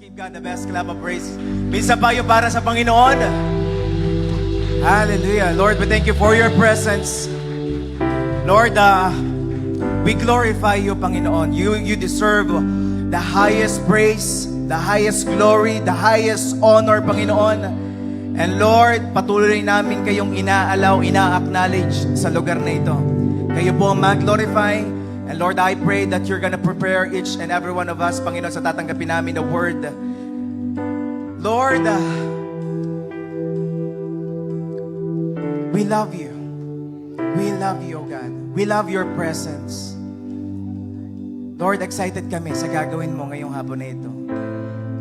give God the best clap of praise. Minsan pa yung para sa Panginoon. Hallelujah. Lord, we thank you for your presence. Lord, we glorify you, Panginoon. You deserve the highest praise, the highest glory, the highest honor, Panginoon. And Lord, patuloy namin kayong inaalaw, ina-acknowledge sa lugar na ito. Kayo po ang mag-glorify. And Lord, I pray that you're gonna prepare each and every one of us, Panginoon, sa tatanggapin namin the word. Lord, we love you. We love you, O God. We love your presence. Lord, excited kami sa gagawin mo ngayong hapon na ito.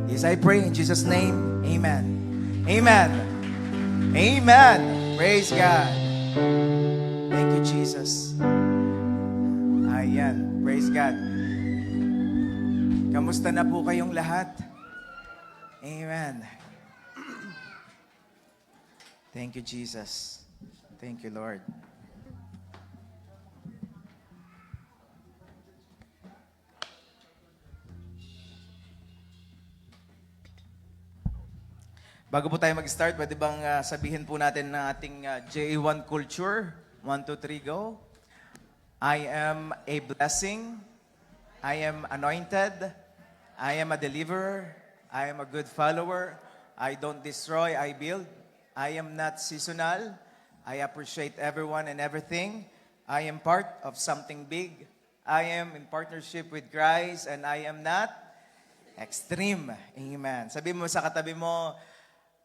Yes, I pray in Jesus' name. Amen. Amen. Amen. Praise God. Thank you, Jesus. Ayan. Praise God. Kamusta na po kayong lahat? Amen. Thank you, Jesus. Thank you, Lord. Bago po tayo mag-start, pwede bang sabihin po natin ng ating J1 culture? 1, 2, 3, go. I am a blessing. I am anointed. I am a deliverer. I am a good follower. I don't destroy, I build. I am not seasonal. I appreciate everyone and everything. I am part of something big. I am in partnership with Christ and I am not extreme. Amen. Sabi mo sa katabi mo,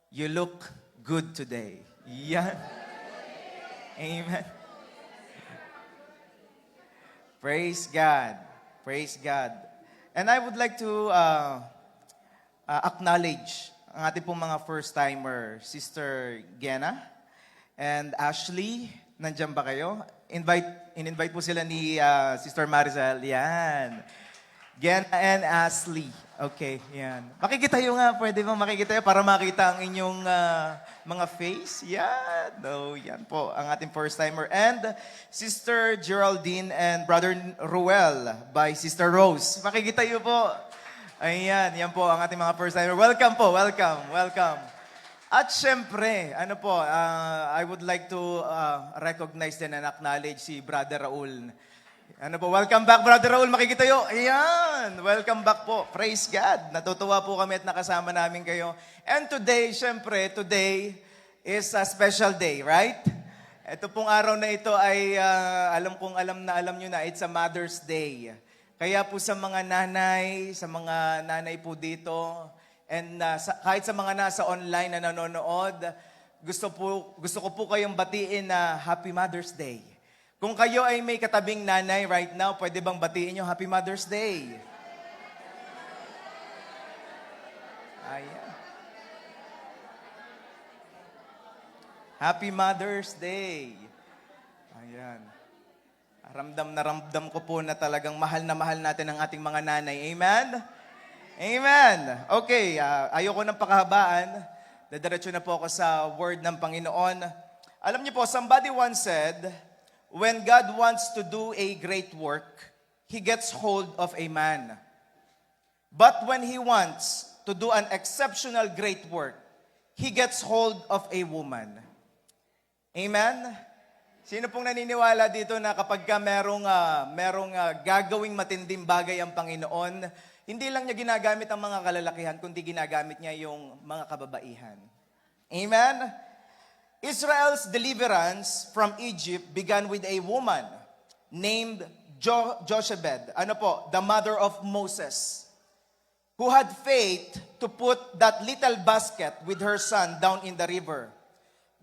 you look good today. Yan. Amen. Praise God. Praise God. And I would like to acknowledge ang ating pong mga first-timer, Sister Gena and Ashley. Nandiyan ba kayo? In-invite po sila ni Sister Maricel. Yan. Gena and Ashley. Okay, yan. Makikitayo nga, pwede bang makikitayo para makita ang inyong mga face? Yan. No, yan po, ang ating first-timer. And Sister Geraldine and Brother Ruel by Sister Rose. Makikitayo po. Ayan, yan po ang ating mga first-timer. Welcome po, welcome, welcome. At syempre, ano po, I would like to recognize din and acknowledge si Brother Raul. Ano po, welcome back, Brother Raul. Makikitayo. Ayan, welcome back po. Praise God. Natutuwa po kami at nakasama namin kayo. And today, syempre, today is a special day, right? Ito pong araw na ito ay, alam nyo na, it's a Mother's Day. Kaya po sa mga nanay po dito, and kahit sa mga nasa online na nanonood, gusto ko po kayong batiin na Happy Mother's Day. Kung kayo ay may katabing nanay right now, pwede bang batiin nyo Happy Mother's Day? Ayan. Happy Mother's Day. Ayan. Ramdam ko po na talagang mahal na mahal natin ang ating mga nanay. Amen? Amen. Okay, ayoko ng pakahabaan. Dadiretso na po ako sa word ng Panginoon. Alam niyo po, somebody once said, when God wants to do a great work, He gets hold of a man. But when He wants to do an exceptional great work, He gets hold of a woman. Amen? Sino pong naniniwala dito na kapag ka merong gagawing matinding bagay ang Panginoon, hindi lang niya ginagamit ang mga kalalakihan, kundi ginagamit niya yung mga kababaihan. Amen? Israel's deliverance from Egypt began with a woman named Jochebed, the mother of Moses, who had faith to put that little basket with her son down in the river.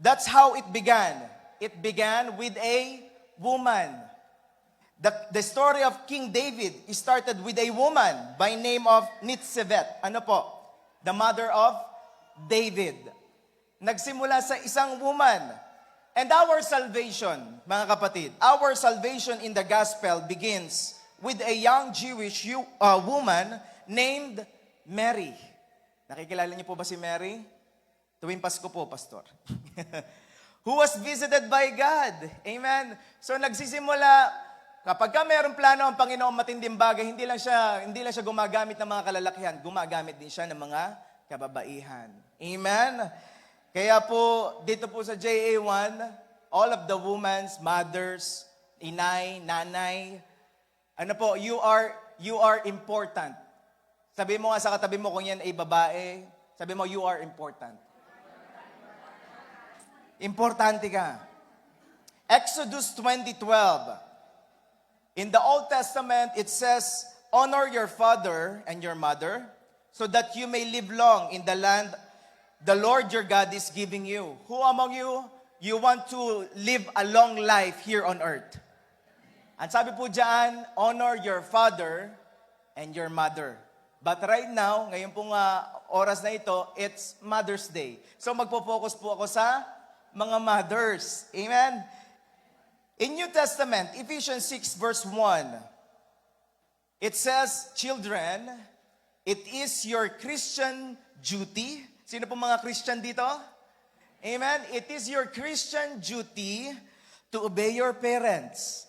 That's how it began. It began with a woman. The story of King David started with a woman by name of Nitsebet. The mother of David. Nagsimula sa isang woman. And our salvation, mga kapatid, our salvation in the gospel begins with a young Jewish woman named Mary. Nakikilala niyo po ba si Mary? Tuwing Pasko po, Pastor. Who was visited by God. Amen. So nagsisimula Kapag ka mayroong plano ang Panginoon matinding bagay, hindi lang siya gumagamit ng mga kalalakihan, gumagamit din siya ng mga kababaihan. Amen? Kaya po, dito po sa JA1, all of the women's, mothers, inay, nanay, you are important. Sabi mo nga sa katabi mo kung yan ay babae, sabi mo, you are important. Importante ka. Exodus 20:12. In the Old Testament, it says, honor your father and your mother so that you may live long in the land the Lord your God is giving you. Who among you want to live a long life here on earth? Ang sabi po dyan, honor your father and your mother. But right now, ngayon pong oras na ito, it's Mother's Day. So magpo-focus po ako sa mga mothers. Amen? In New Testament, Ephesians 6 verse 1, it says, children, it is your Christian duty. Sino po mga Christian dito? Amen? It is your Christian duty to obey your parents.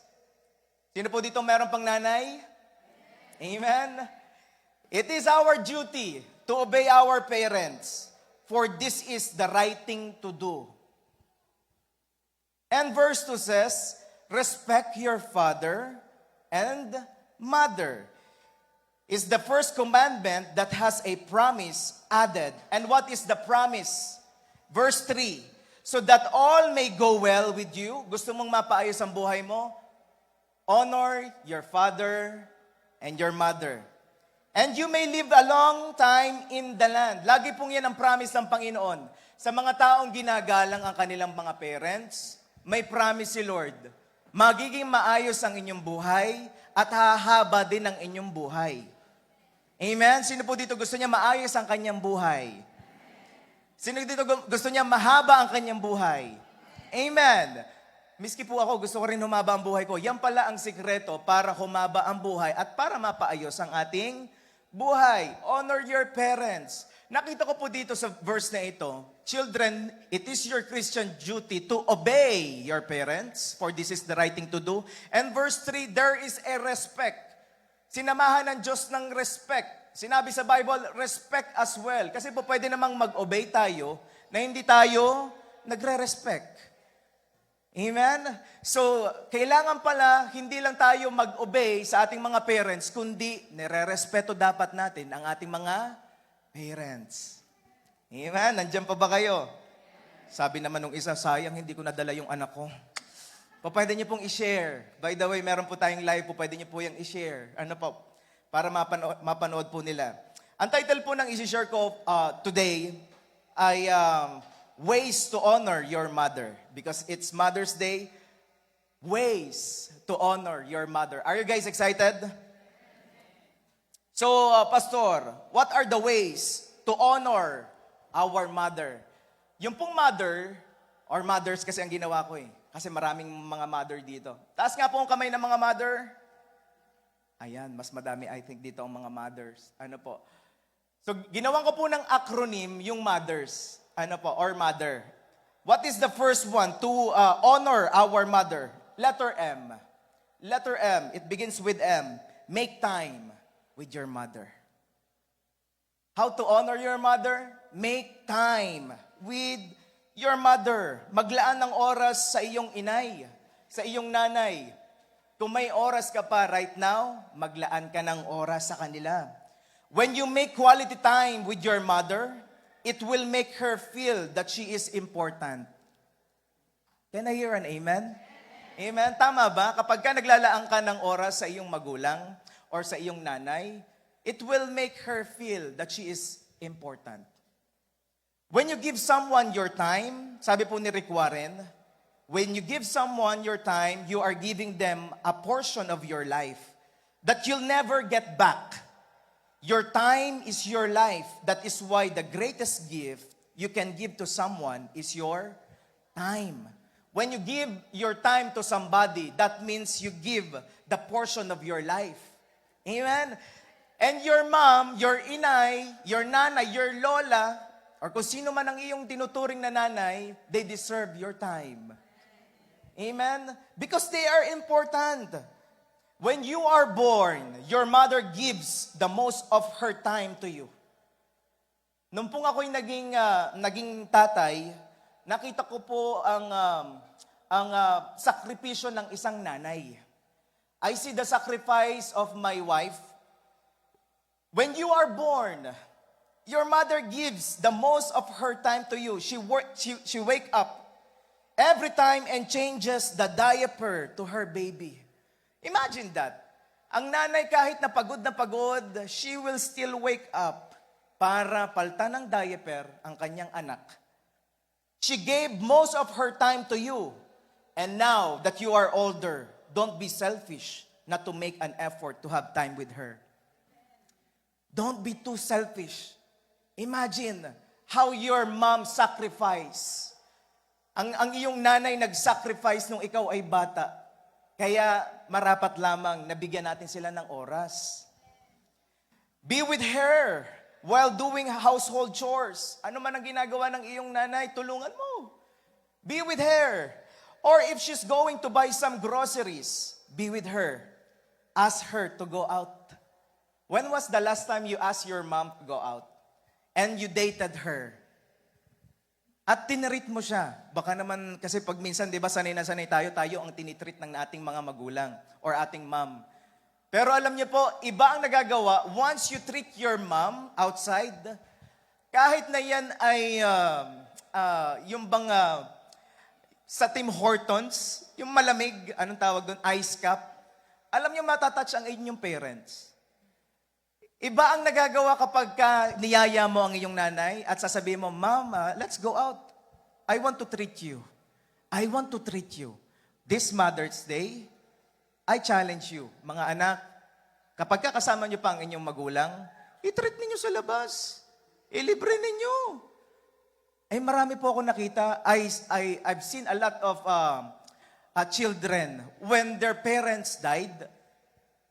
Sino po dito meron pang nanay? Amen? It is our duty to obey our parents, for this is the right thing to do. And verse 2 says, respect your father and mother. Is the first commandment that has a promise added. And what is the promise? Verse 3, so that all may go well with you. Gusto mong mapaayos ang buhay mo? Honor your father and your mother. And you may live a long time in the land. Lagi pong yan ang promise ng Panginoon. Sa mga taong ginagalang ang kanilang mga parents, may promise si Lord. Magiging maayos ang inyong buhay at hahaba din ang inyong buhay. Amen? Sino po dito gusto niya maayos ang kanyang buhay? Sino dito gusto niya mahaba ang kanyang buhay? Amen. Miski po ako, gusto ko rin humaba ang buhay ko. Yan pala ang sikreto para humaba ang buhay at para mapaayos ang ating buhay. Honor your parents. Nakita ko po dito sa verse na ito, children, it is your Christian duty to obey your parents, for this is the right thing to do. And verse 3, there is a respect. Sinamahan ng Diyos ng respect. Sinabi sa Bible, respect as well. Kasi po pwede namang mag-obey tayo na hindi tayo nagre-respect. Amen? So, kailangan pala hindi lang tayo mag-obey sa ating mga parents, kundi nire-respeto dapat natin ang ating mga parents. Amen? Nandiyan pa ba kayo? Sabi naman nung isa, sayang hindi ko nadala yung anak ko. Pwede niyo pong i-share. By the way, meron po tayong live po, pwede niyo po yung i-share. Ano po? Para mapanood po nila. Ang title po ng i-share ko today ay Ways to Honor Your Mother. Because it's Mother's Day. Ways to honor your mother. Are you guys excited? So, Pastor, what are the ways to honor our mother? Yung pong mother, or mothers kasi ang ginawa ko eh. Kasi maraming mga mother dito. Taas nga po ang kamay ng mga mother. Ayan, mas madami I think dito ang mga mothers. Ano po? So, ginawan ko po ng acronym yung mothers. Ano po? Or mother. What is the first one to honor our mother? Letter M. Letter M. It begins with M. Make time with your mother. How to honor your mother? Make time with your mother. Maglaan ng oras sa iyong inay, sa iyong nanay. Kung may oras ka pa right now, maglaan ka ng oras sa kanila. When you make quality time with your mother, it will make her feel that she is important. Can I hear an amen? Amen. Tama ba? Kapag ka naglalaan ka ng oras sa iyong magulang or sa iyong nanay, it will make her feel that she is important. When you give someone your time, sabi po ni Rick Warren, when you give someone your time, you are giving them a portion of your life that you'll never get back. Your time is your life. That is why the greatest gift you can give to someone is your time. When you give your time to somebody, that means you give the portion of your life. Amen? And your mom, your inay, your nanay, your lola, or kung sino man ang iyong tinuturing na nanay, they deserve your time. Amen? Because they are important. When you are born, your mother gives the most of her time to you. Nung pong ako'y naging tatay, nakita ko po ang sakripisyo ng isang nanay. I see the sacrifice of my wife. When you are born, your mother gives the most of her time to you. She wake up every time and changes the diaper to her baby. Imagine that. Ang nanay kahit na pagod, she will still wake up para paltan ng diaper ang kanyang anak. She gave most of her time to you. And now that you are older, don't be selfish not to make an effort to have time with her. Don't be too selfish. Imagine how your mom sacrificed. Ang iyong nanay nag-sacrifice nung ikaw ay bata. Kaya marapat lamang nabigyan natin sila ng oras. Be with her while doing household chores. Ano man ang ginagawa ng iyong nanay, tulungan mo. Be with her. Or if she's going to buy some groceries, be with her. Ask her to go out. When was the last time you asked your mom to go out? And you dated her? At tinreat mo siya. Baka naman, kasi pag minsan, di ba, sanay na sanay tayo ang tinitreat ng ating mga magulang or ating mom. Pero alam niyo po, iba ang nagagawa, once you treat your mom outside, kahit na yan ay yung bang sa Tim Hortons, yung malamig, anong tawag doon, ice cup, alam niyo matatouch ang inyong parents. Iba ang nagagawa kapag niyaya mo ang iyong nanay at sasabihin mo, Mama, let's go out. I want to treat you. I want to treat you. This Mother's Day, I challenge you, mga anak, kapag kasama niyo pa ang inyong magulang, i-treat ninyo sa labas. Ilibre ninyo. Eh marami po ako nakita, I've seen a lot of children, when their parents died,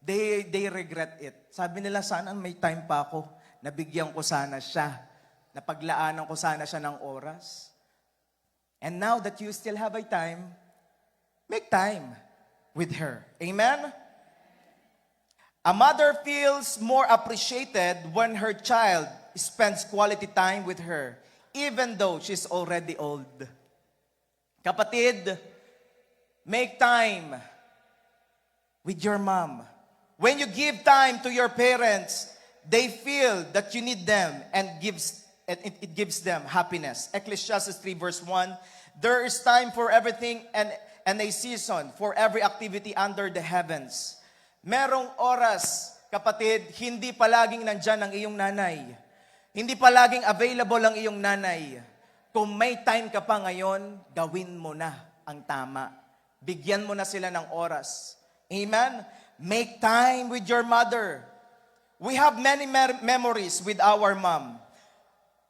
they regret it. Sabi nila, sana may time pa ako. Nabigyan ko sana siya. Napaglaanan ko sana siya ng oras. And now that you still have a time, make time with her. Amen? A mother feels more appreciated when her child spends quality time with her, even though she's already old. Kapatid, make time with your mom. When you give time to your parents, they feel that you need them and it gives them happiness. Ecclesiastes 3 verse 1, there is time for everything and a season for every activity under the heavens. Merong oras, kapatid, hindi palaging nandyan ang iyong nanay. Hindi palaging available ang iyong nanay. Kung may time ka pa ngayon, gawin mo na ang tama. Bigyan mo na sila ng oras. Amen? Make time with your mother. We have many memories with our mom.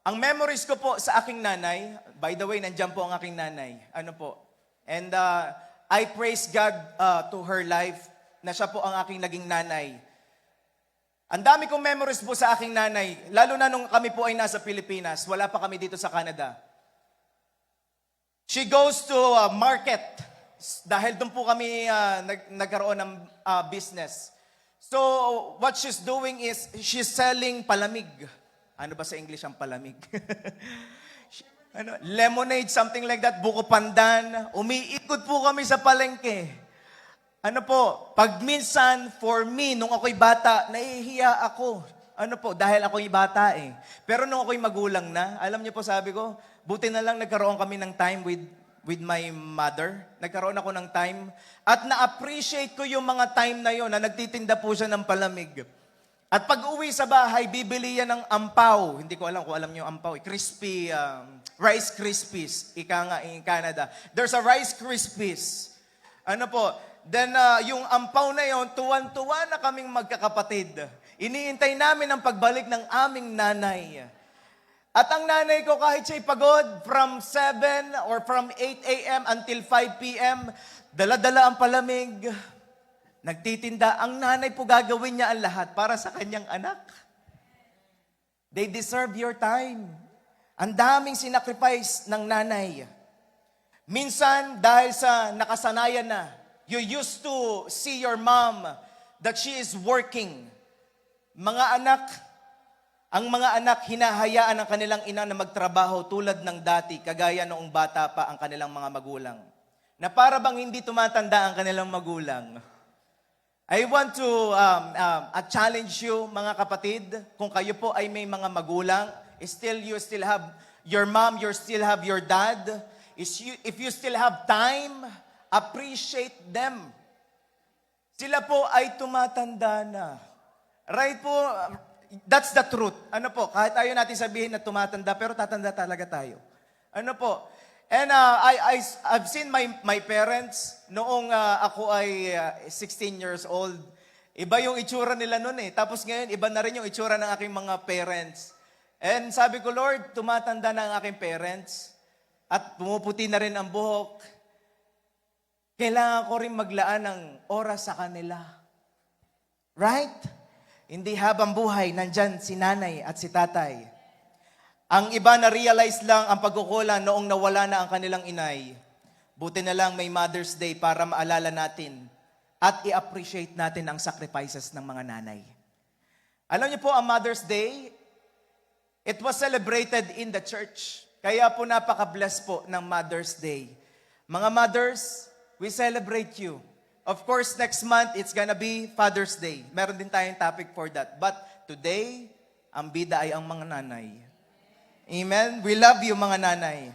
Ang memories ko po sa aking nanay, by the way, nandiyan po ang aking nanay. Ano po? And I praise God to her life na siya po ang aking naging nanay. Ang dami kong memories po sa aking nanay, lalo na nung kami po ay nasa Pilipinas, wala pa kami dito sa Canada. She goes to market dahil doon po kami nagkaroon ng business. So, what she's doing is, she's selling palamig. Ano ba sa English ang palamig? Lemonade, something like that, buko pandan. Umiikot po kami sa palengke. Ano po, pag minsan, for me, nung ako'y bata, nahihiya ako. Ano po, dahil ako'y bata eh. Pero nung ako'y magulang na, alam niyo po sabi ko, buti na lang nagkaroon kami ng time with my mother. Nagkaroon ako ng time. At na-appreciate ko yung mga time na yon na nagtitinda po siya ng palamig. At pag uwi sa bahay, bibili yan ng ampaw. Hindi ko alam kung alam niyo yung ampaw. Crispy, Rice Krispies. Ika nga in Canada. There's a Rice Krispies. Ano po, then yung ampaw na yon, tuwan-tuwa na kaming magkakapatid. Iniintay namin ang pagbalik ng aming nanay. At ang nanay ko kahit siya'y pagod, from 7 or from 8 a.m. until 5 p.m., dala-dala ang palamig, nagtitinda. Ang nanay po gagawin niya ang lahat para sa kanyang anak. They deserve your time. Ang daming sinacrifice ng nanay. Minsan, dahil sa nakasanayan na, you used to see your mom that she is working. Mga anak, ang mga anak hinahayaan ng kanilang ina na magtrabaho tulad ng dati, kagaya noong bata pa ang kanilang mga magulang. Na para bang hindi tumatanda ang kanilang magulang. I want to challenge you, mga kapatid, kung kayo po ay may mga magulang, you still have your mom, you still have your dad, if you still have time, appreciate them. Sila po ay tumatanda na. Right po, that's the truth. Ano po, kahit ayaw natin sabihin na tumatanda, pero tatanda talaga tayo. Ano po, and I've seen my parents noong ako ay 16 years old. Iba yung itsura nila noon eh. Tapos ngayon, iba na rin yung itsura ng aking mga parents. And sabi ko, Lord, tumatanda na ang aking parents at pumuputi na rin ang buhok. Kailangan ko rin maglaan ng oras sa kanila. Right? Hindi habang buhay, nandyan si nanay at si tatay. Ang iba na-realize lang ang pagkukulang noong nawala na ang kanilang inay. Buti na lang may Mother's Day para maalala natin at i-appreciate natin ang sacrifices ng mga nanay. Alam niyo po, ang Mother's Day, it was celebrated in the church. Kaya po napaka-bless po ng Mother's Day. Mga mothers, we celebrate you. Of course, next month, it's gonna be Father's Day. Meron din tayong topic for that. But today, ang bida ay ang mga nanay. Amen? We love you, mga nanay.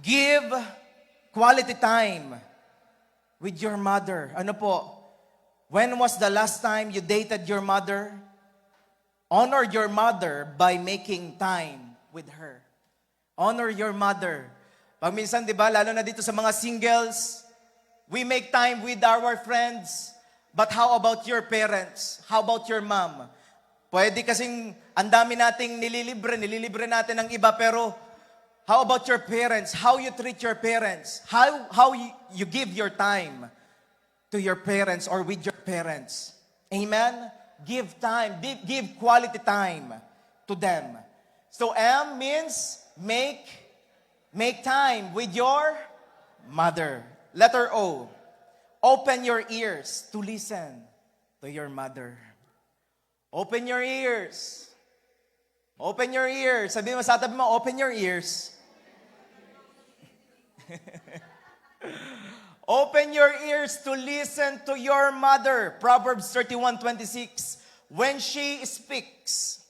Give quality time with your mother. Ano po? When was the last time you dated your mother? Honor your mother by making time with her. Honor your mother. Pag minsan, di ba, lalo na dito sa mga singles, we make time with our friends. But how about your parents? How about your mom? Pwede kasing ang dami nating nililibre natin ng iba, pero how about your parents? How you treat your parents? How you give your time to your parents or with your parents? Amen? Give time, give quality time to them. So M means make time with your mother. Letter O, open your ears to listen to your mother. Open your ears. Open your ears. Sabi mo sa tabi mo, open your ears. Open your ears to listen to your mother. Proverbs 31:26. When she speaks,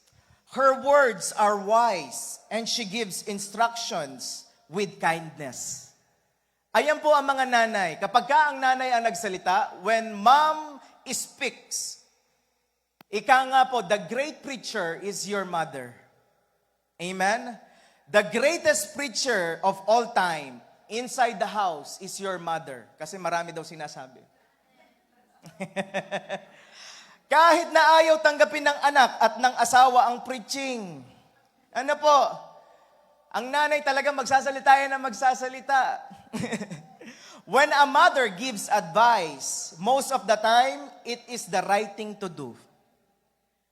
her words are wise, and she gives instructions with kindness. Ayan po ang mga nanay. Kapag ka ang nanay ang nagsalita, when mom speaks, ika nga po, the great preacher is your mother. Amen? The greatest preacher of all time inside the house is your mother. Kasi marami daw sinasabi. Kahit na ayaw tanggapin ng anak at ng asawa ang preaching. Ano po? Ang nanay talaga magsasalita yan na magsasalita. When a mother gives advice, most of the time, it is the right thing to do.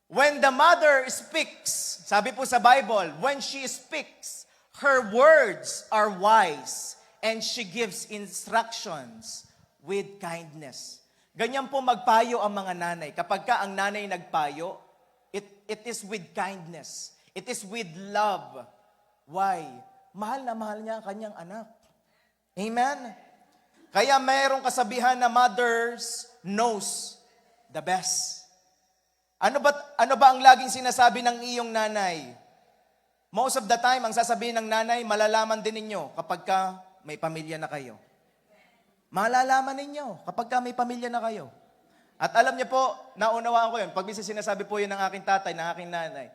When the mother speaks, sabi po sa Bible, when she speaks, her words are wise and she gives instructions with kindness. Ganyan po magpayo ang mga nanay. Kapag ka ang nanay nagpayo, it is with kindness. It is with love. Why? Mahal na mahal niya ang kanyang anak. Amen? Kaya mayroong kasabihan na mothers knows the best. Ano ba ang laging sinasabi ng iyong nanay? Most of the time, ang sasabihin ng nanay, malalaman din ninyo kapag ka may pamilya na kayo. Malalaman ninyo kapag ka may pamilya na kayo. At alam niyo po, naunawaan ko yun. Pag minsan sinasabi po yun ng aking tatay, ng aking nanay.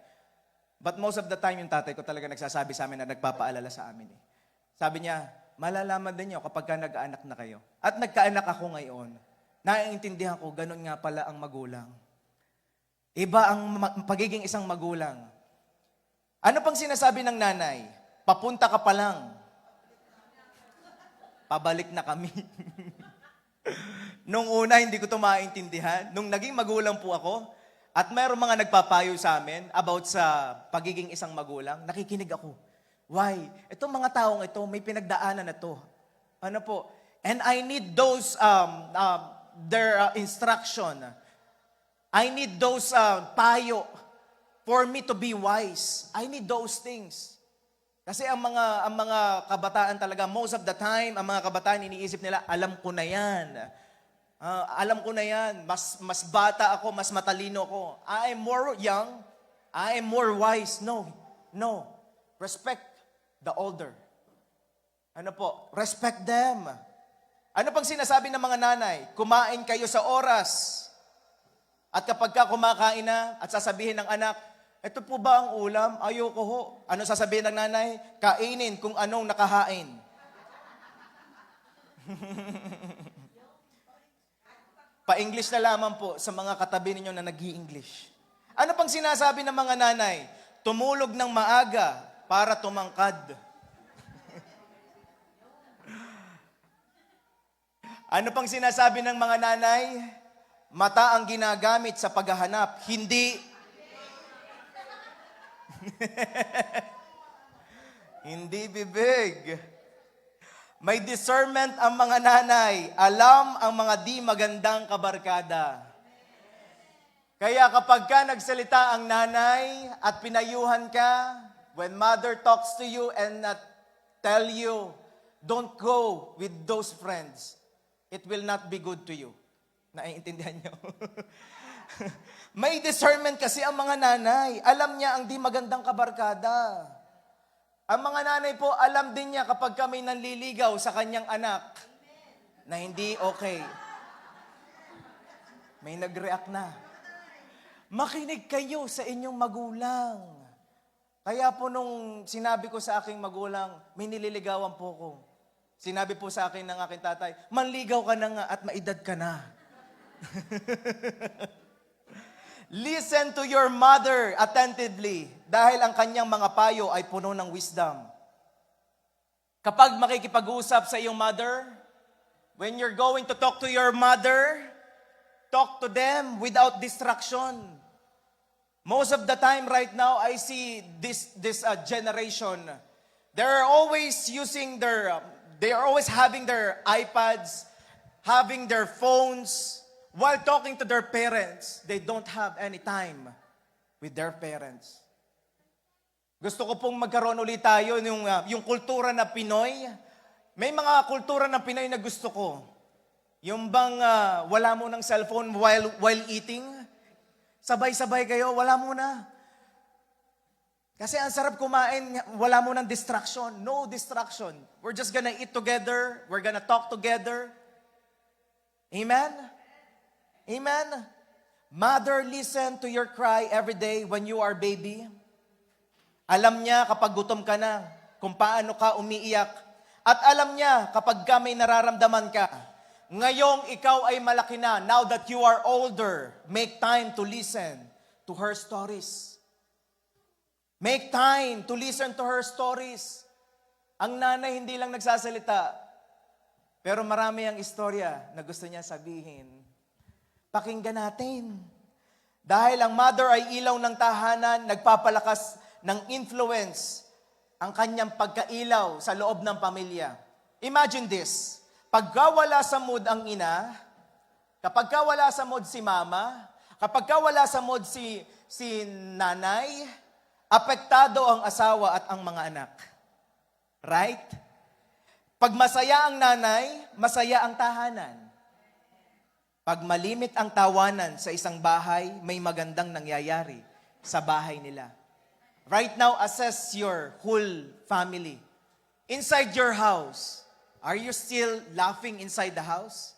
But most of the time, yung tatay ko talaga nagsasabi sa amin na nagpapaalala sa amin. Sabi niya, malalaman din niyo kapag ka nag-aanak na kayo. At nagkaanak ako ngayon. Naiintindihan ko, ganun nga pala ang magulang. Iba ang pagiging isang magulang. Ano pang sinasabi ng nanay? Papunta ka pa lang. Pabalik na kami. Nung una, hindi ko ito maintindihan. Nung naging magulang po ako, at mayroong mga nagpapayo sa amin about sa pagiging isang magulang, nakikinig ako. Why? Itong mga taong ito, may pinagdaanan na to. Ano po? And I need those, their instruction. I need those payo for me to be wise. I need those things. Kasi ang mga kabataan talaga, most of the time, ang mga kabataan iniisip nila, alam ko na yan. Alam ko na yan. Mas bata ako, mas matalino ako. I am more young. I am more wise. No. Respect the older. Ano po? Respect them. Ano pang sinasabi ng mga nanay? Kumain kayo sa oras. At kapag ka kumakain na at sasabihin ng anak, ito po ba ang ulam? Ayoko ho. Ano sasabihin ng nanay? Kainin kung anong nakahain. Pa-English na lamang po sa mga katabi ninyo na nag-i-English. Ano pang sinasabi ng mga nanay? Tumulog ng maaga para tumangkad. Ano pang sinasabi ng mga nanay? Mata ang ginagamit sa paghahanap, hindi hindi bibig. May discernment ang mga nanay. Alam ang mga di magandang kabarkada. Kaya kapag ka nagsalita ang nanay at pinayuhan ka, when mother talks to you and tell you, don't go with those friends, it will not be good to you. Naiintindihan nyo? May discernment kasi ang mga nanay. Alam niya ang di magandang kabarkada. Ang mga nanay po, alam din niya kapag kami nanliligaw sa kanyang anak na hindi okay. May nag-react na. Makinig kayo sa inyong magulang. Kaya po nung sinabi ko sa aking magulang, may nililigawan po ko. Sinabi po sa akin ng aking tatay, manligaw ka na nga at maedad ka na. Listen to your mother attentively dahil ang kanyang mga payo ay puno ng wisdom. Kapag makikipag-usap sa iyong mother, when you're going to talk to your mother, talk to them without distraction. Most of the time right now, I see this generation, they're always having their iPads, having their phones, while talking to their parents. They don't have any time with their parents. Gusto ko pong magkaroon ulit tayo yung kultura na Pinoy. May mga kultura na Pinoy na gusto ko. Yung bang wala mo ng cellphone while eating, sabay-sabay kayo, wala mo na. Kasi ang sarap kumain, wala mo ng distraction. No distraction. We're just gonna eat together. We're gonna talk together. Amen? Amen? Mother, listen to your cry every day when you are baby. Alam niya kapag gutom ka na, kung paano ka umiiyak. At alam niya kapag ka may nararamdaman ka. Ngayong ikaw ay malaki na, now that you are older, make time to listen to her stories. Make time to listen to her stories. Ang nanay hindi lang nagsasalita, pero marami ang istorya na gusto niya sabihin. Pakinggan natin. Dahil ang mother ay ilaw ng tahanan, nagpapalakas ng influence ang kanyang pagkailaw sa loob ng pamilya. Imagine this. Pagka wala sa mood ang ina, kapag wala sa mood si mama, kapag wala sa mood si nanay, apektado ang asawa at ang mga anak. Right? Pag masaya ang nanay, masaya ang tahanan. Pag malimit ang tawanan sa isang bahay, may magandang nangyayari sa bahay nila. Right now, assess your whole family. Inside your house, are you still laughing inside the house?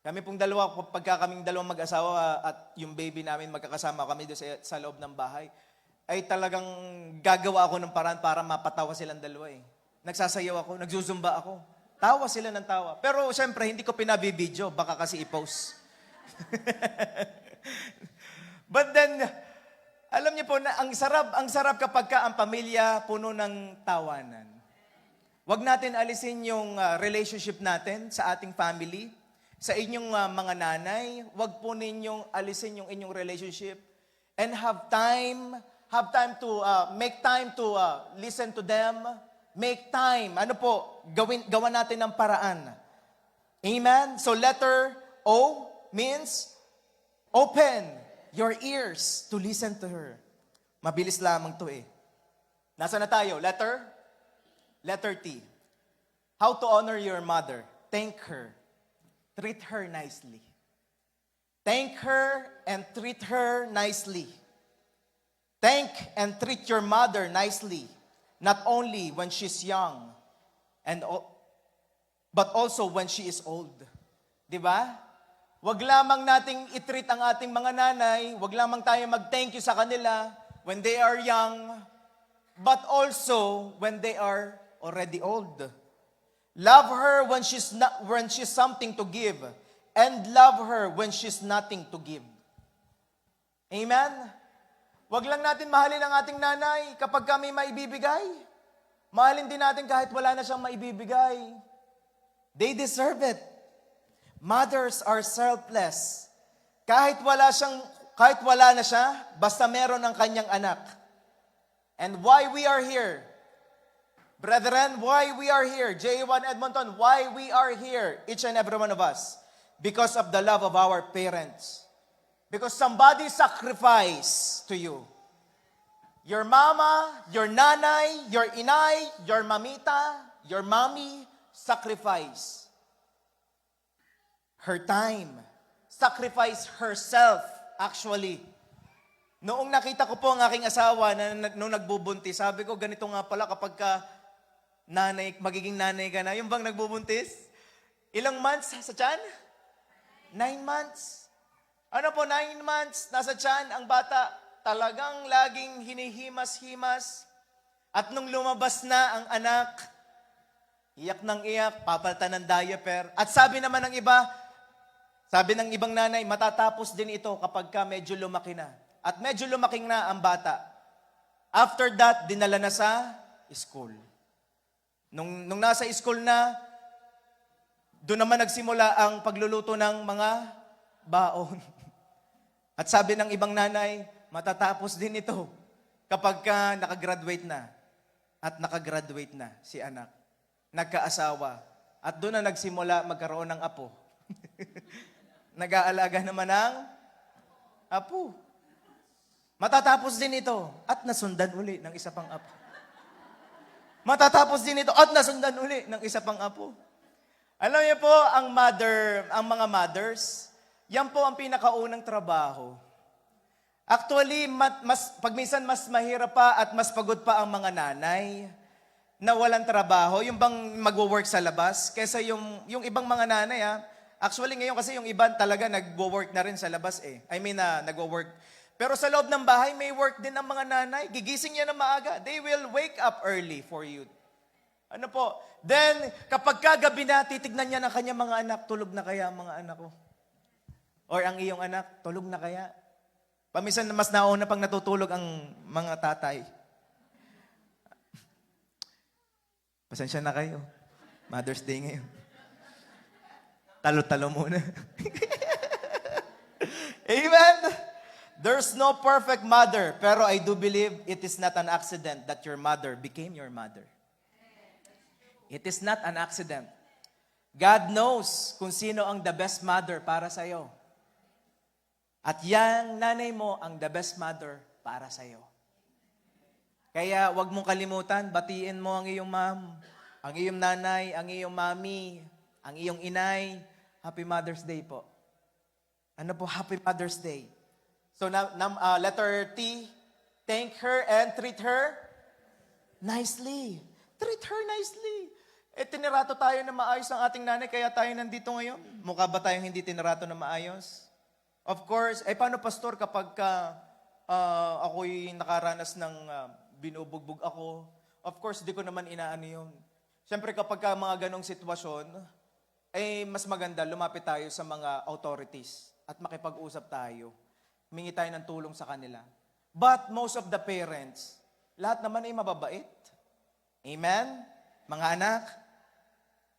Kami pong dalawa, pagka kaming dalawang mag-asawa at yung baby namin, magkakasama kami doon sa loob ng bahay, ay talagang gagawa ako ng paraan para mapatawa silang dalawa eh. Nagsasayaw ako, nagzuzumba ako. Tawa sila ng tawa. Pero syempre, hindi ko pinabibidyo, baka kasi i-post. But then, alam niyo po na ang sarap kapag ka ang pamilya puno ng tawanan. Huwag natin alisin yung relationship natin sa ating family, sa inyong mga nanay. Huwag po ninyong alisin yung inyong relationship. And have time to make time to listen to them. Make time. Ano po, gawa natin ng paraan Amen? So letter O means open your ears to listen to her. Mabilis lamang to eh. Nasa na tayo? Letter T. How to honor your mother. Thank her. Treat her nicely. Thank her and treat her nicely. Thank and treat your mother nicely. Not only when she's young, but also when she is old. Di ba? Wag lamang nating i-treat ang ating mga nanay, wag lamang tayo mag-thank you sa kanila when they are young, but also when they are already old. Love her when she's something to give, and love her when she's nothing to give. Amen? Wag lang natin mahalin ang ating nanay kapag kami maibibigay. Mahalin din natin kahit wala na siyang maibibigay. They deserve it. Mothers are selfless. Kahit wala na siya, basta meron ang kanyang anak. And why we are here? Brethren, why we are here? J1 Edmonton, why we are here, each and every one of us? Because of the love of our parents. Because somebody sacrificed to you. Your mama, your nanay, your inay, your mamita, your mommy, sacrifice her time. Sacrifice herself, actually. Noong nakita ko po ang aking asawa nung nagbubuntis, sabi ko, ganito nga pala kapag magiging nanay ka na. Yung bang nagbubuntis? Ilang months sa tiyan? 9 months. Ano po, 9 months, nasa tiyan, ang bata, talagang laging hinihimas-himas. At nung lumabas na ang anak, iyak ng iyak, papalitan ng diaper. At sabi naman ng iba, sabi ng ibang nanay, matatapos din ito kapag medyo lumaki na. At medyo lumaking na ang bata. After that, dinala na sa school. Nung nasa school na, doon naman nagsimula ang pagluluto ng mga baon. At sabi ng ibang nanay, matatapos din ito kapag nakagraduate na. At nakagraduate na si anak. Nagkaasawa. At doon na nagsimula magkaroon ng apo. Nag-aalaga naman ng apo. Matatapos din ito at nasundan uli ng isa pang apo. Matatapos din ito at nasundan uli ng isa pang apo. Alam niyo po, ang mga mothers, yan po ang pinakaunang trabaho. Actually, pagminsan mas mahirap pa at mas pagod pa ang mga nanay na walang trabaho, yung bang magwo-work sa labas, kaysa yung ibang mga nanay actually ngayon kasi yung iba talaga nagwo-work na rin sa labas nagwo-work. Pero sa loob ng bahay, may work din ang mga nanay. Gigising yan na maaga. They will wake up early for you. Ano po? Then, kapag kagabi na, titignan niya ng kanyang mga anak, tulog na kaya ang mga anak ko? Or ang iyong anak, tulog na kaya? Paminsan mas nauna pang natutulog ang mga tatay. Pasensya na kayo. Mother's Day ngayon. Talo-talo muna. Amen? There's no perfect mother, pero I do believe it is not an accident that your mother became your mother. It is not an accident. God knows kung sino ang the best mother para sa'yo. At yang nanay mo ang the best mother para sa'yo. Kaya wag mong kalimutan, batiin mo ang iyong mom, ang iyong nanay, ang iyong mami, ang iyong inay. Happy Mother's Day po. Ano po, Happy Mother's Day. So, letter T, thank her and treat her nicely. Treat her nicely. Tinirato tayo na maayos ang ating nanay, kaya tayo nandito ngayon. Mukha ba tayong hindi tinirato na maayos? Of course, paano pastor kapag ako'y nakaranas ng binubugbog ako? Of course, di ko naman inaano yun. Siyempre kapag mga ganong sitwasyon, mas maganda lumapit tayo sa mga authorities at makipag-usap tayo. Humingi tayo ng tulong sa kanila. But most of the parents, lahat naman ay mababait. Amen? Mga anak,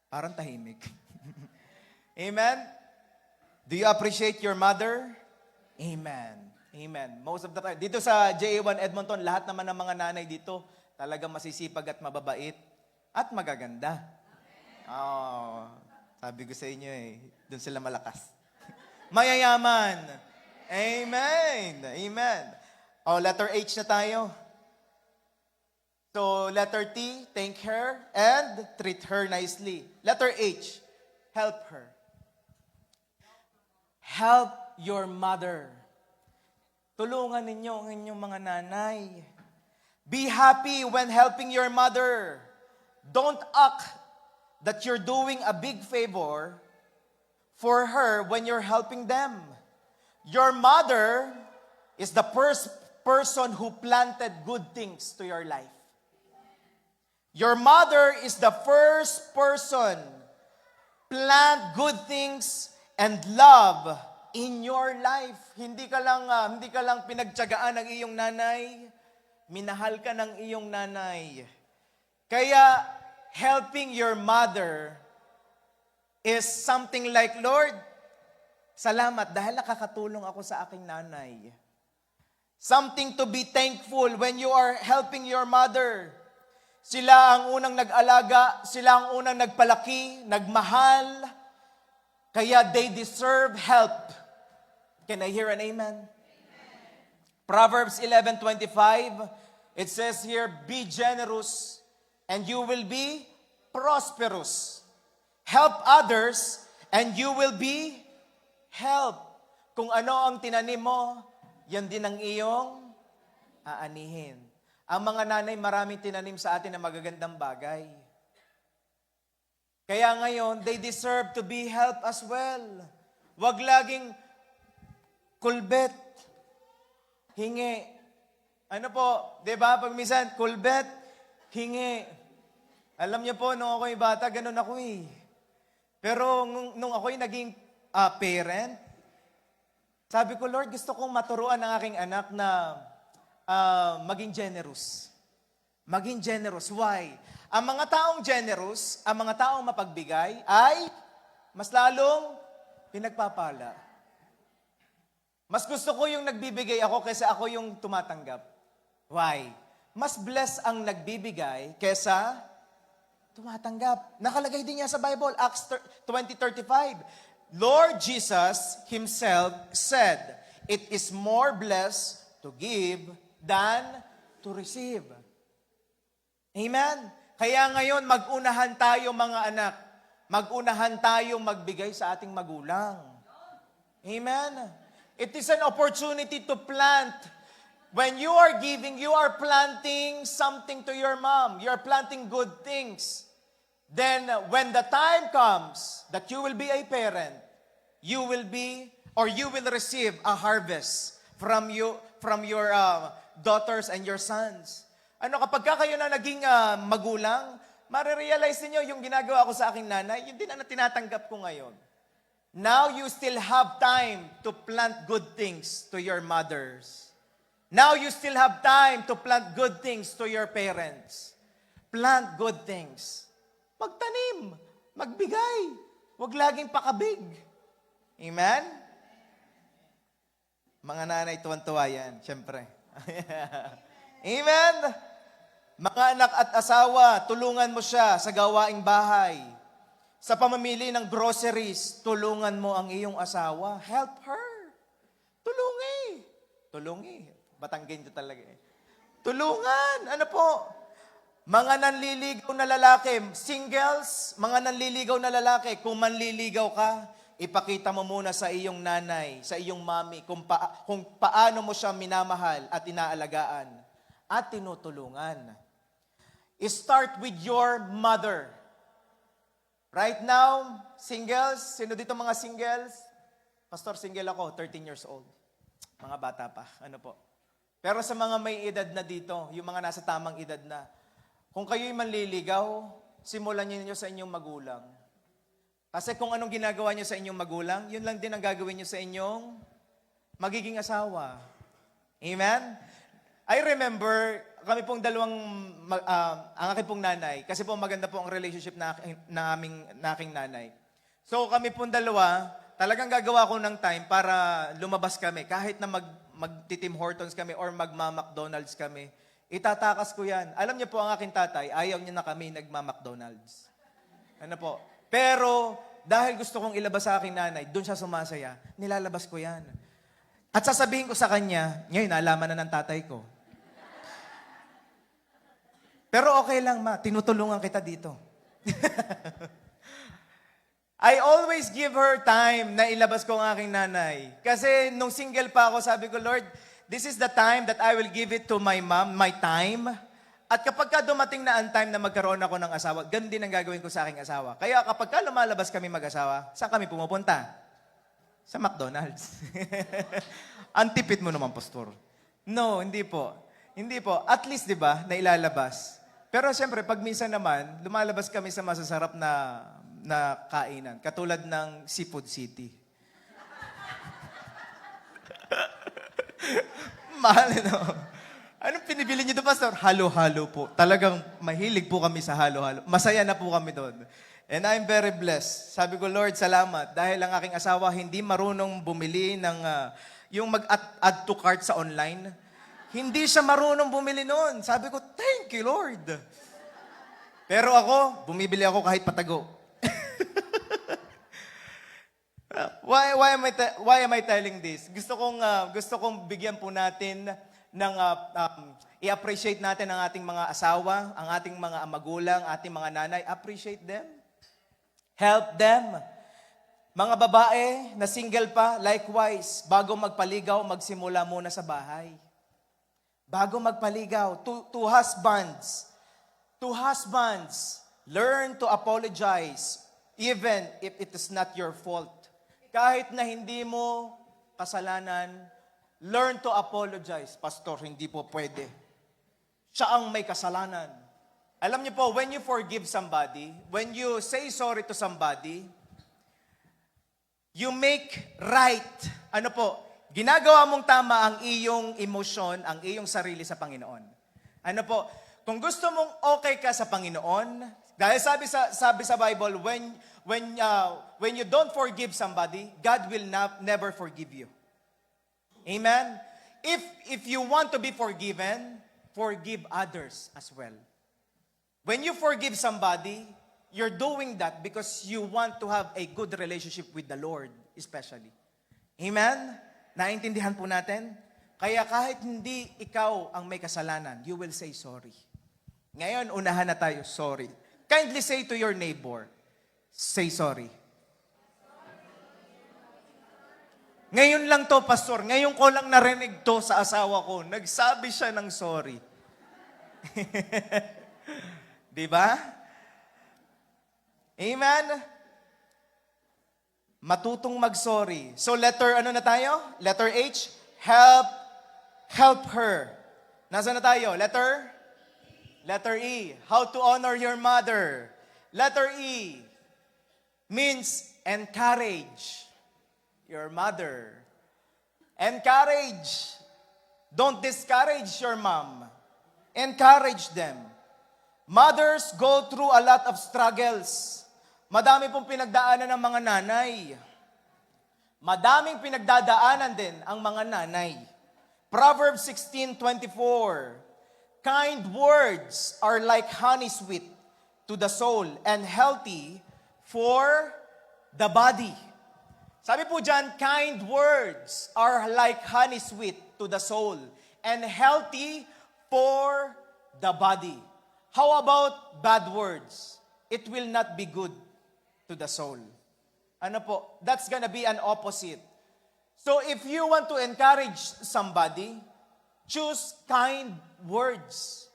parang tahimik. Amen? Do you appreciate your mother? Amen. Amen. Most of the time. Dito sa J1 Edmonton, lahat naman ng mga nanay dito, talagang masisipag at mababait at magaganda. Oh, Sabi ko sa inyo eh, doon sila malakas. Mayayaman. Amen. Amen. O, letter H na tayo. So, letter T, thank her and treat her nicely. Letter H, help her. Help your mother. Tulungan ninyo ang inyong mga nanay. Be happy when helping your mother. Don't act that you're doing a big favor for her when you're helping them. Your mother is the first person who planted good things to your life. Your mother is the first person plant good things and love in your life. Hindi ka lang pinagtiyagaan ng iyong nanay, minahal ka ng iyong nanay. Kaya helping your mother is something like, Lord, salamat dahil nakakatulong ako sa aking nanay. Something to be thankful when you are helping your mother. Sila ang unang nag-alaga, sila ang unang nagpalaki, nagmahal, kaya they deserve help. Can I hear an amen? Proverbs 11:25, it says here, be generous and you will be prosperous. Help others and you will be helped. Kung ano ang tinanim mo, yan din ang iyong aanihin. Ang mga nanay maraming tinanim sa atin na magagandang bagay. Kaya ngayon, they deserve to be helped as well. Huwag laging kulbet, hingi. Ano po, di ba? Pag minsan, kulbet, hingi. Alam niyo po, nung ako'y bata, ganun ako eh. Pero nung ako'y naging parent, sabi ko, Lord, gusto kong maturuan ng aking anak na maging generous. Maging generous. Why? Ang mga taong generous, ang mga taong mapagbigay, ay mas lalong pinagpapala. Mas gusto ko yung nagbibigay ako kaysa ako yung tumatanggap. Why? Mas blessed ang nagbibigay kaysa tumatanggap. Nakalagay din niya sa Bible, Acts 20:35. Lord Jesus Himself said, it is more blessed to give than to receive. Amen? Kaya ngayon, mag-unahan tayo mga anak. Mag-unahan tayo magbigay sa ating magulang. Amen? It is an opportunity to plant. When you are giving, you are planting something to your mom. You are planting good things. Then, when the time comes that you will be a parent, you will be, or you will receive a harvest from your daughters and your sons. Ano, kapag kayo na naging magulang, marirealize niyo yung ginagawa ko sa aking nanay, yun din ang tinatanggap ko ngayon. Now you still have time to plant good things to your mothers. Now you still have time to plant good things to your parents. Plant good things. Magtanim, magbigay. Huwag laging pakabig. Amen? Mga nanay, tuwan-tuwa yan, syempre. Amen? Mga anak at asawa, tulungan mo siya sa gawaing bahay. Sa pamamili ng groceries, tulungan mo ang iyong asawa. Help her. Tulungi. Batanggin ko talaga eh. Tulungan. Ano po? Mga nanliligaw na lalaki, singles, mga nanliligaw na lalaki, kung manliligaw ka, ipakita mo muna sa iyong nanay, sa iyong mami, kung paano mo siya minamahal at inaalagaan at tinutulungan. Start with your mother. Right now, singles, sino dito mga singles? Pastor, single ako, 13 years old. Mga bata pa, ano po. Pero sa mga may edad na dito, yung mga nasa tamang edad na, kung kayo'y manliligaw, simulan niyo sa inyong magulang. Kasi kung anong ginagawa niyo sa inyong magulang, yun lang din ang gagawin niyo sa inyong magiging asawa. Amen? I remember, kami pong ang aking pong nanay, kasi po maganda po ang relationship na aking nanay. So kami pong dalawa, talagang gagawa ko ng time para lumabas kami. Kahit na mag-Tim Hortons kami or magma-McDonald's kami, itatakas ko yan. Alam niyo po, ang aking tatay, ayaw niya na kami nagma-McDonald's. Ano po? Pero dahil gusto kong ilabas sa aking nanay, doon siya sumasaya, nilalabas ko yan. At sasabihin ko sa kanya, ngayon, naalaman na ng tatay ko. Pero okay lang, ma, tinutulungan kita dito. I always give her time na ilabas ko ang aking nanay. Kasi nung single pa ako, sabi ko, Lord, this is the time that I will give it to my mom, my time. At kapag ka dumating na ang time na magkaroon ako ng asawa, ganun din ang gagawin ko sa aking asawa. Kaya kapag ka lumalabas kami mag-asawa, saan kami pumupunta? Sa McDonald's. Ang tipid mo naman, Pastor. No, hindi po. Hindi po. At least, di ba, na ilalabas. Pero siyempre, pag minsan naman, lumalabas kami sa masasarap na kainan. Katulad ng Seafood City. Mahal, no? Anong pinibili niyo doon, Pastor? Halo-halo po. Talagang mahilig po kami sa halo-halo. Masaya na po kami doon. And I'm very blessed. Sabi ko, Lord, salamat. Dahil ang aking asawa hindi marunong bumili ng yung mag-add to cart sa online. Hindi siya marunong bumili noon. Sabi ko, thank you, Lord. Pero ako, bumibili ako kahit patago. Why am I telling this? Gusto kong bigyan po natin ng i-appreciate natin ang ating mga asawa, ang ating mga magulang, ating mga nanay. Appreciate them. Help them. Mga babae na single pa, likewise, bago magpaligaw, magsimula muna sa bahay. Bago magpaligaw, to husbands, learn to apologize even if it is not your fault. Kahit na hindi mo kasalanan, learn to apologize. Pastor, hindi po pwede. Siya ang may kasalanan. Alam niyo po, when you forgive somebody, when you say sorry to somebody, you make right. Ano po? Ginagawa mong tama ang iyong emosyon, ang iyong sarili sa Panginoon. Ano po? Kung gusto mong okay ka sa Panginoon, dahil sabi sa Bible, when you don't forgive somebody, God will never forgive you. Amen? If you want to be forgiven, forgive others as well. When you forgive somebody, you're doing that because you want to have a good relationship with the Lord, especially. Amen? Naintindihan po natin? Kaya kahit hindi ikaw ang may kasalanan, you will say sorry. Ngayon, unahan na tayo, sorry. Kindly say to your neighbor, say sorry. Ngayon lang to, Pastor. Ngayon ko lang narinig to sa asawa ko. Nagsabi siya ng sorry. Di ba? Amen? Matutong mag-sorry. So letter, ano na tayo? Letter H, help her. Nasaan na tayo? Letter E, how to honor your mother. Letter E means encourage your mother. Encourage. Don't discourage your mom. Encourage them. Mothers go through a lot of struggles. Madami pong pinagdaanan ng mga nanay. Madaming pinagdadaanan din ang mga nanay. Proverbs 16:24. Kind words are like honey sweet to the soul and healthy for the body. Sabi po dyan, kind words are like honey sweet to the soul and healthy for the body. How about bad words? It will not be good to the soul. Ano po? That's gonna be an opposite. So if you want to encourage somebody, choose kind words.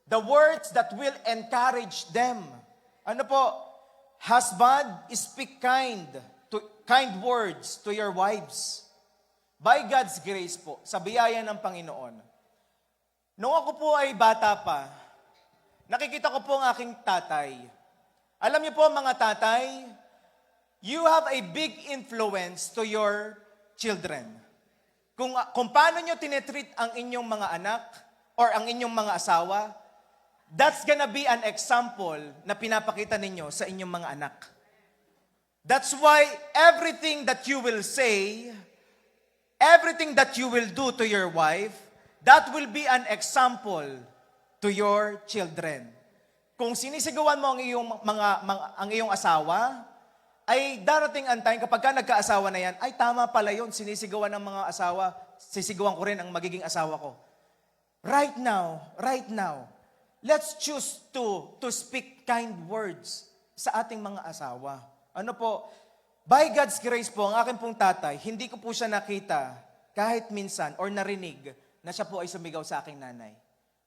The words that will encourage them. Ano po? Husband, speak kind words to your wives. By God's grace po, sa biyaya ng Panginoon. Nung ako po ay bata pa, nakikita ko po ang aking tatay. Alam niyo po mga tatay, you have a big influence to your children. Kung paano nyo tinetreat ang inyong mga anak or ang inyong mga asawa, that's gonna be an example na pinapakita ninyo sa inyong mga anak. That's why everything that you will say, everything that you will do to your wife, that will be an example to your children. Kung sinisigawan mo ang iyong asawa, ay darating ang time kapag ka nagkaasawa na yan, ay tama pala yun, sinisigawan ng mga asawa, sisigawan ko rin ang magiging asawa ko. Right now, let's choose to speak kind words sa ating mga asawa. Ano po, by God's grace po, ang aking pong tatay, hindi ko po siya nakita kahit minsan or narinig na siya po ay sumigaw sa aking nanay.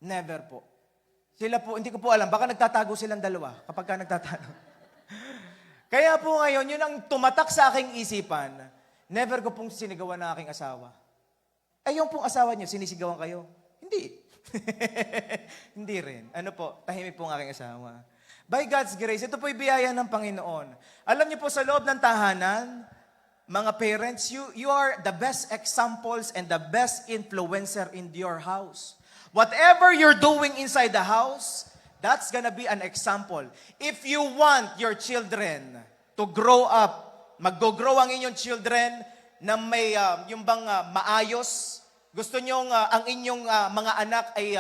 Never po. Sila po, hindi ko po alam, baka nagtatago silang dalawa kapag ka nagtatanong. Kaya po ngayon, yun ang tumatak sa aking isipan, never ko pong sinigawan ng aking asawa. Ay, yung pong asawa niyo, sinisigawan kayo? Hindi. Hindi rin. Ano po, tahimik po ang aking asawa. By God's grace, ito po'y biyaya ng Panginoon. Alam niyo po, sa loob ng tahanan, mga parents, you are the best examples and the best influencer in your house. Whatever you're doing inside the house, that's gonna be an example. If you want your children to grow up, mag-grow ang inyong children na may, yung bang maayos, gusto nyo ang inyong mga anak ay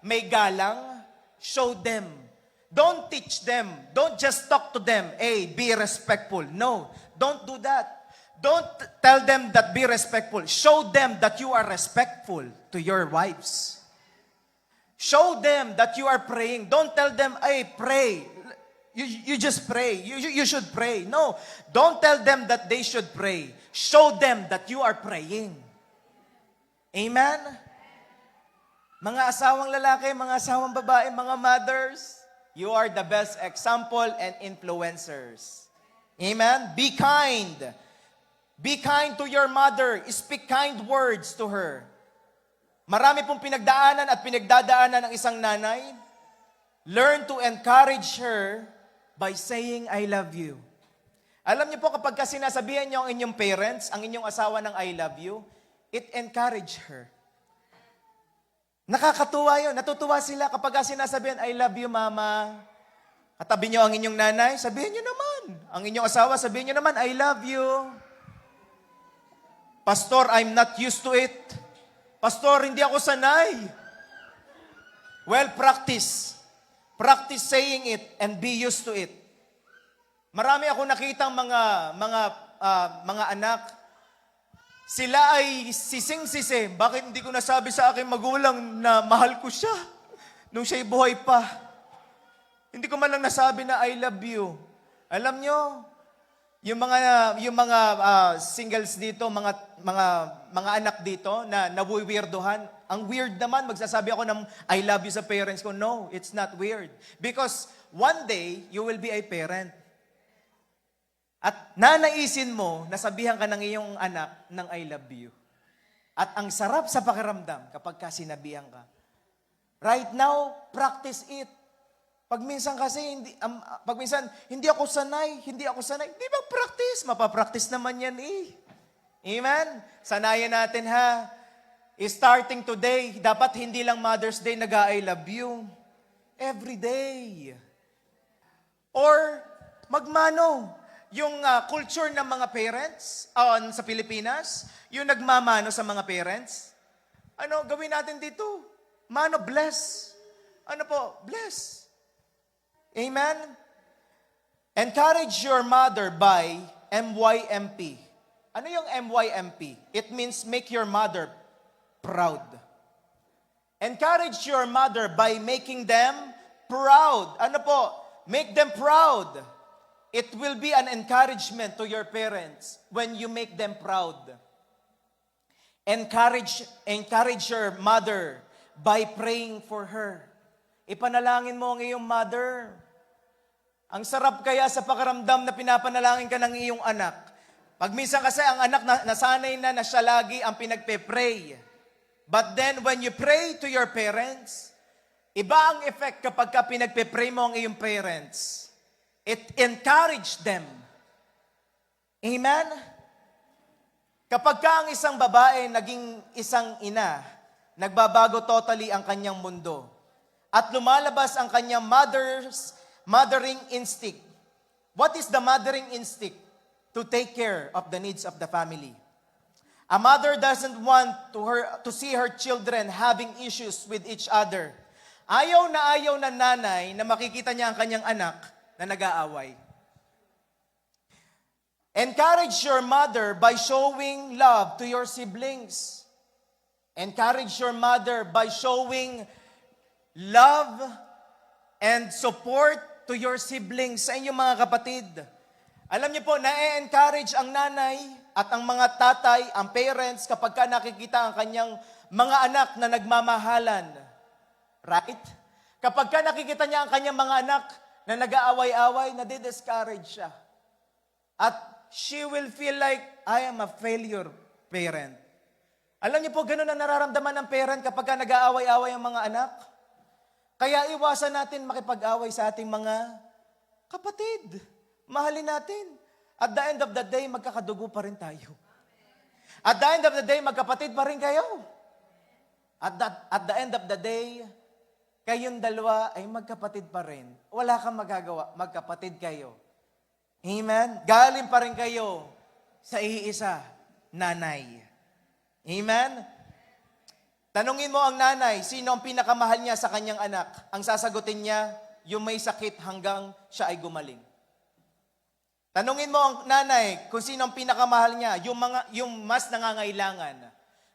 may galang, show them. Don't teach them. Don't just talk to them. Hey, be respectful. No, don't do that. Don't tell them that be respectful. Show them that you are respectful to your wives. Show them that you are praying. Don't tell them, hey, pray. You just pray. You should pray. No, don't tell them that they should pray. Show them that you are praying. Amen? Mga asawang lalaki, mga asawang babae, mga mothers, you are the best example and influencers. Amen? Be kind. Be kind to your mother. Speak kind words to her. Marami pong pinagdaanan at pinagdadaanan ng isang nanay. Learn to encourage her by saying, I love you. Alam niyo po, kapag sinasabihan niyo ang inyong parents, ang inyong asawa ng I love you, it encourage her. Nakakatuwa yun. Natutuwa sila kapag sinasabihan, I love you, mama. Katabi niyo ang inyong nanay, sabihin niyo naman. Ang inyong asawa, sabihin niyo naman, I love you. Pastor, I'm not used to it. Pastor, hindi ako sanay. Well, practice. Practice saying it and be used to it. Marami ako nakitang mga anak. Sila ay sising-sisi. Bakit hindi ko nasabi sa aking magulang na mahal ko siya nung siya'y buhay pa? Hindi ko man lang nasabi na I love you. Alam nyo, yung mga singles dito, mga anak dito na nawi-weirdohan, ang weird naman, magsasabi ako ng I love you sa parents ko. No, it's not weird. Because one day, you will be a parent. At nanaisin mo, nasabihan ka ng iyong anak ng I love you. At ang sarap sa pakiramdam kapag sinabihan ka. Right now, practice it. Pag minsan hindi ako sanay. Di ba practice? Mapapractice naman yan eh. Amen? Sanayan natin ha. Starting today, dapat hindi lang Mother's Day nag-I love you. Every day. Or magmano. Yung culture ng mga parents sa Pilipinas, yung nagmamano sa mga parents, gawin natin dito? Mano, bless. Bless. Amen? Encourage your mother by MYMP. Ano yung MYMP? It means make your mother proud. Encourage your mother by making them proud. Make them proud. It will be an encouragement to your parents when you make them proud. Encourage your mother by praying for her. Ipanalangin mo ang iyong mother. Ang sarap kaya sa pakiramdam na pinapanalangin ka ng iyong anak. Pag minsan kasi ang anak nasanay na siya lagi ang pinagpe-pray. But then when you pray to your parents, iba ang effect kapag pinagpe-pray mo ang iyong parents. It encouraged them. Amen? Kapag ang isang babae naging isang ina, nagbabago totally ang kanyang mundo. At lumalabas ang kanyang mothering instinct. What is the mothering instinct? To take care of the needs of the family. A mother doesn't want to see her children having issues with each other. Ayaw na nanay na makikita niya ang kanyang anak na nag-aaway. Encourage your mother by showing love to your siblings. Encourage your mother by showing love and support to your siblings, sa inyong mga kapatid. Alam niyo po, na-encourage ang nanay at ang mga tatay, ang parents, kapag ka nakikita ang kanyang mga anak na nagmamahalan. Right? Kapag ka nakikita niya ang kanyang mga anak na nag-aaway-away, nadi-discourage siya. At she will feel like, I am a failure parent. Alam niyo po, ganun ang nararamdaman ng parent kapag ka nag-aaway-away ang mga anak. Kaya iwasan natin makipag-away sa ating mga kapatid. Mahalin natin. At the end of the day, magkakadugo pa rin tayo. At the end of the day, magkapatid pa rin kayo. At the end of the day, kayong dalawa ay magkapatid pa rin. Wala kang magagawa, magkapatid kayo. Amen? Galing pa rin kayo sa iisa, nanay. Amen? Tanungin mo ang nanay, sino ang pinakamahal niya sa kanyang anak? Ang sasagutin niya, yung may sakit hanggang siya ay gumaling. Tanungin mo ang nanay kung sino ang pinakamahal niya, yung mas nangangailangan.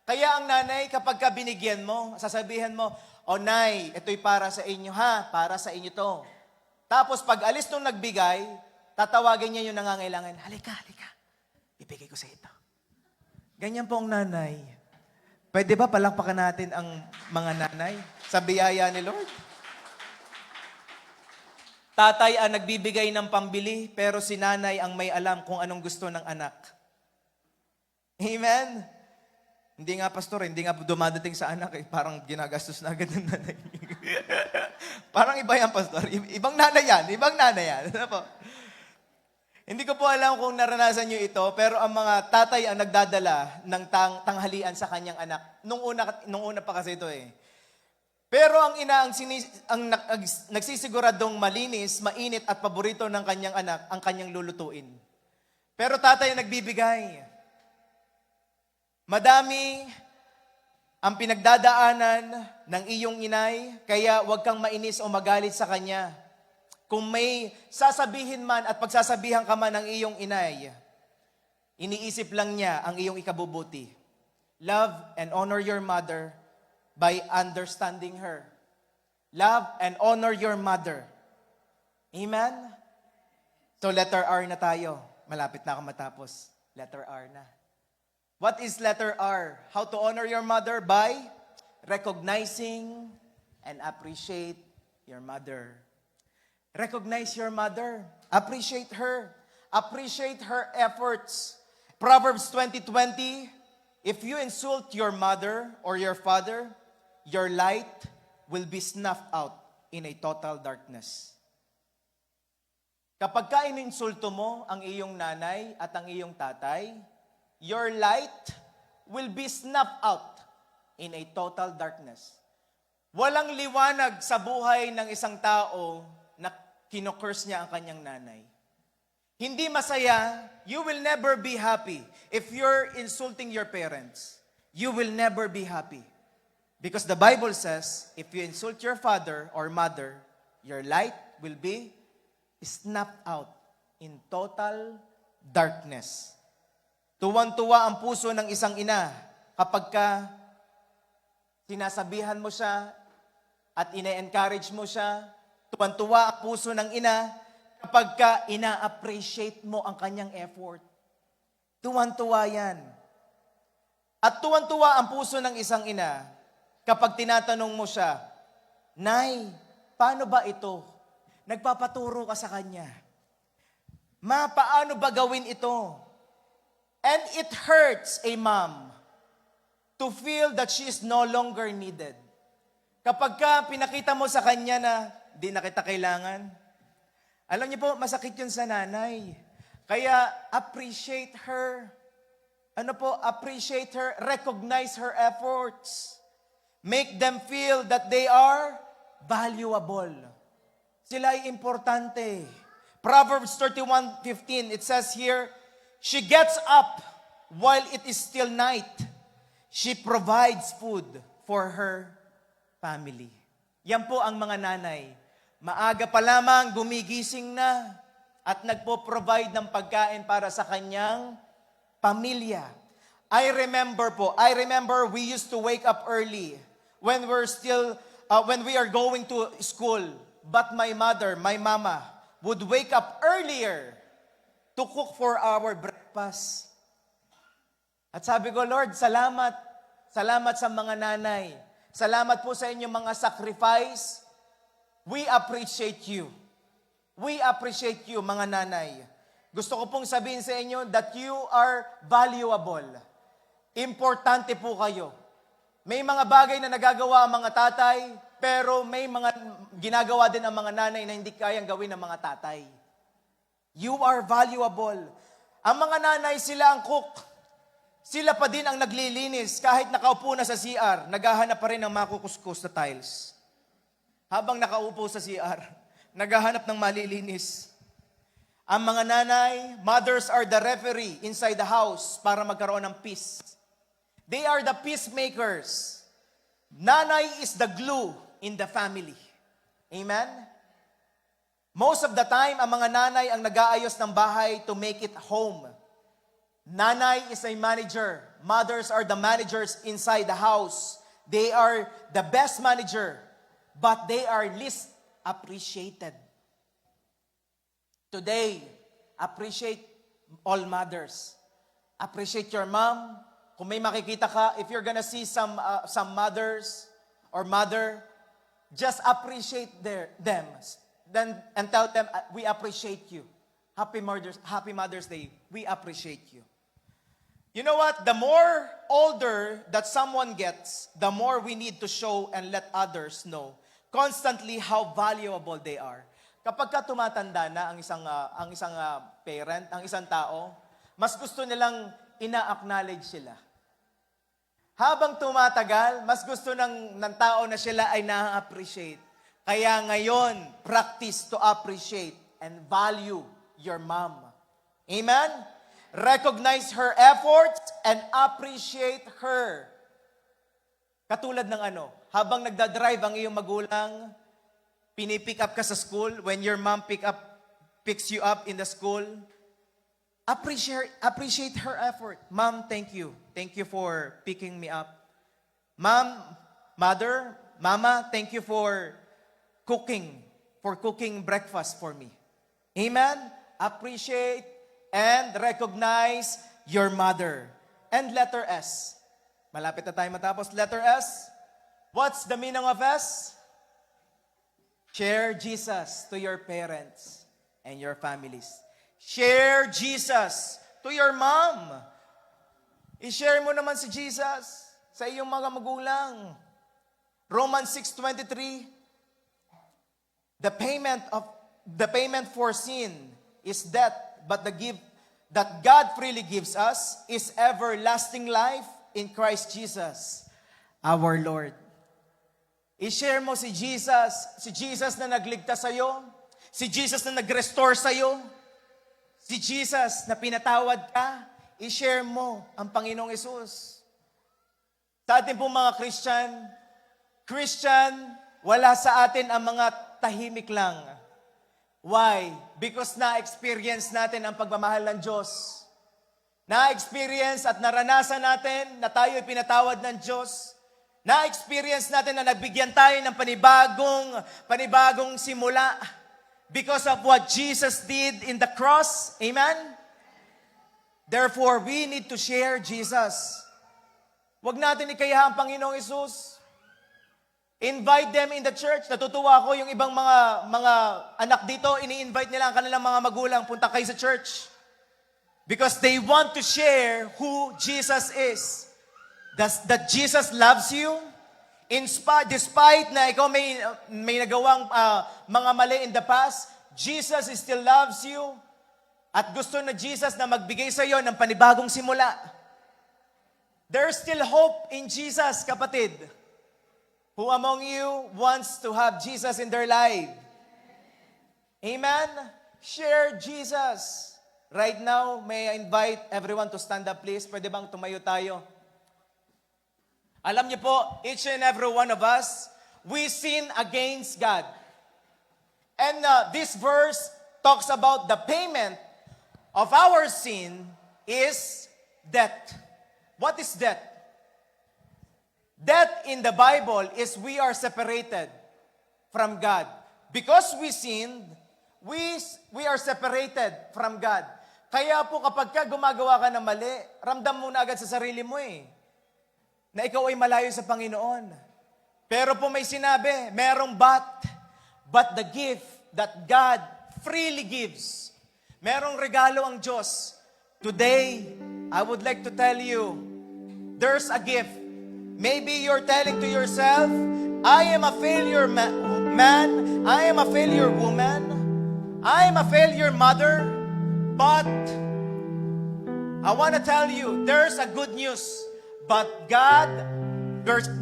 Kaya ang nanay, kapag ka binigyan mo, sasabihin mo, O nay, ito'y para sa inyo ha, para sa inyo to. Tapos pag alis nung nagbigay, tatawagin niya yung nangangailangan, halika, ibigay ko sa ito. Ganyan po ang nanay. Pwede ba palakpakan natin ang mga nanay sa biyaya ni Lord? Tatay ang nagbibigay ng pambili, pero si nanay ang may alam kung anong gusto ng anak. Amen? Hindi nga, pastor, hindi nga dumadating sa anak. Parang ginagastos na agad ng nanay. Parang iba yan, pastor. Ibang nanay yan. Ano po? Hindi ko po alam kung naranasan nyo ito, pero ang mga tatay ang nagdadala ng tanghalian sa kanyang anak. Nung una pa kasi ito eh. Pero ang ina ang nagsisiguradong malinis, mainit at paborito ng kanyang anak, ang kanyang lulutuin. Pero tatay ang nagbibigay. Madami ang pinagdadaanan ng iyong inay, kaya huwag kang mainis o magalit sa kanya. Kung may sasabihin man at pagsasabihan ka man ng iyong inay, iniisip lang niya ang iyong ikabubuti. Love and honor your mother by understanding her. Love and honor your mother. Amen? So letter R na tayo. Malapit na ako matapos. Letter R na. What is letter R? How to honor your mother? By recognizing and appreciate your mother. Recognize your mother. Appreciate her. Appreciate her efforts. Proverbs 20:20, if you insult your mother or your father, your light will be snuffed out in a total darkness. Kapag ka ininsulto mo ang iyong nanay at ang iyong tatay, your light will be snuffed out in a total darkness. Walang liwanag sa buhay ng isang tao na kinokurs niya ang kanyang nanay. Hindi masaya, you will never be happy if you're insulting your parents. You will never be happy. Because the Bible says, if you insult your father or mother, your light will be snuffed out in total darkness. Tuwang-tuwa ang puso ng isang ina kapag ka sinasabihan mo siya at ina-encourage mo siya. Tuwang-tuwa ang puso ng ina kapag ka ina-appreciate mo ang kanyang effort. Tuwang-tuwa yan. At tuwang-tuwa ang puso ng isang ina kapag tinatanong mo siya, Nay, paano ba ito? Nagpapaturo ka sa kanya. Ma, paano ba gawin ito? And it hurts a mom to feel that she is no longer needed. Kapag ka pinakita mo sa kanya na di na kita kailangan, alam niyo po, masakit yun sa nanay. Kaya appreciate her. Appreciate her, recognize her efforts. Make them feel that they are valuable. Sila ay importante. Proverbs 31:15, it says here, she gets up while it is still night. She provides food for her family. Yan po ang mga nanay. Maaga pa lamang, gumigising na. at nagpo-provide ng pagkain para sa kanyang pamilya. I remember we used to wake up early when when we are going to school. But my mama, would wake up earlier to cook for our breakfast. At sabi ko, Lord, salamat. Salamat sa mga nanay. Salamat po sa inyong mga sacrifice. We appreciate you. We appreciate you, mga nanay. Gusto ko pong sabihin sa inyo that you are valuable. Importante po kayo. May mga bagay na nagagawa ang mga tatay, pero may mga ginagawa din ang mga nanay na hindi kayang gawin ng mga tatay. You are valuable. Ang mga nanay, sila ang cook. Sila pa din ang naglilinis. Kahit nakaupo na sa CR, naghahanap pa rin ng makukuskus na tiles. Habang nakaupo sa CR, naghahanap ng malilinis. Ang mga nanay, mothers are the referee inside the house para magkaroon ng peace. They are the peacemakers. Nanay is the glue in the family. Amen? Most of the time, ang mga nanay ang nag-aayos ng bahay to make it home. Nanay is a manager. Mothers are the managers inside the house. They are the best manager, but they are least appreciated. Today, appreciate all mothers. Appreciate your mom. Kung may makikita ka, if you're gonna see some mothers or mother, just appreciate them. Then and tell them, we appreciate you. Happy Mother's Day. We appreciate you. You know what? The more older that someone gets, the more we need to show and let others know constantly how valuable they are. Kapag ka tumatanda na ang isang parent, ang isang tao, mas gusto nilang ina-acknowledge sila. Habang tumatagal, mas gusto ng tao na sila ay na-appreciate. Kaya ngayon, practice to appreciate and value your mom. Amen? Recognize her efforts and appreciate her. Katulad ng habang nagdadrive ang iyong magulang, pinipick up ka sa school, when your mom picks you up in the school, appreciate her effort. Mom, thank you. Thank you for picking me up. Mama, thank you for cooking breakfast for me. Amen? Appreciate and recognize your mother. And letter S. Malapit na tayo matapos. Letter S. What's the meaning of S? Share Jesus to your parents and your families. Share Jesus to your mom. I-share mo naman si Jesus sa iyong mga magulang. Romans 6:23, the payment for sin is death, but the gift that God freely gives us is everlasting life in Christ Jesus, our Lord. I-share mo si Jesus na nagligtas sa'yo, si Jesus na nag-restore sa'yo, si Jesus na pinatawad ka, i-share mo ang Panginoong Hesus. Sa atin pong mga Christian, wala sa atin ang mga tahimik lang. Why? Because na-experience natin ang pagmamahal ng Diyos. Na-experience at naranasan natin na tayo ay pinatawad ng Diyos. Na-experience natin na nagbigyan tayo ng panibagong simula because of what Jesus did in the cross. Amen? Therefore, we need to share Jesus. Huwag natin ikaya ang Panginoong Hesus. Invite them in the church. Natutuwa ako yung ibang mga anak dito, ini-invite nila ang kanilang mga magulang, punta kayo sa church. Because they want to share who Jesus is. That Jesus loves you. Despite na ikaw may nagawang mga mali in the past, Jesus still loves you. At gusto na Jesus na magbigay sa iyo ng panibagong simula. There's still hope in Jesus, kapatid. Who among you wants to have Jesus in their life? Amen? Share Jesus. Right now, may I invite everyone to stand up, please? Pwede bang tumayo tayo? Alam niyo po, each and every one of us, we sin against God. And this verse talks about the payment of our sin is death. What is death? Death in the Bible is we are separated from God. Because we sinned, we are separated from God. Kaya po kapag ka gumagawa ka ng mali, ramdam mo na agad sa sarili mo na ikaw ay malayo sa Panginoon. Pero po may sinabi, merong but the gift that God freely gives. Merong regalo ang Diyos. Today, I would like to tell you, there's a gift. Maybe you're telling to yourself, I am a failure man, I am a failure woman, I am a failure mother, but I want to tell you, there's a good news. But God,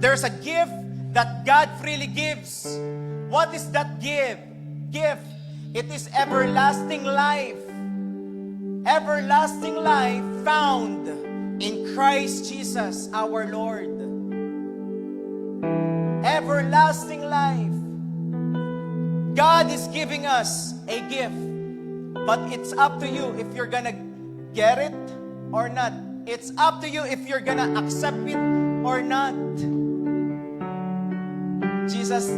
there's a gift that God freely gives. What is that gift? It is everlasting life. Everlasting life found in Christ Jesus our Lord. Everlasting life. God is giving us a gift, but it's up to you if you're gonna get it or not. It's up to you if you're gonna accept it or not. Jesus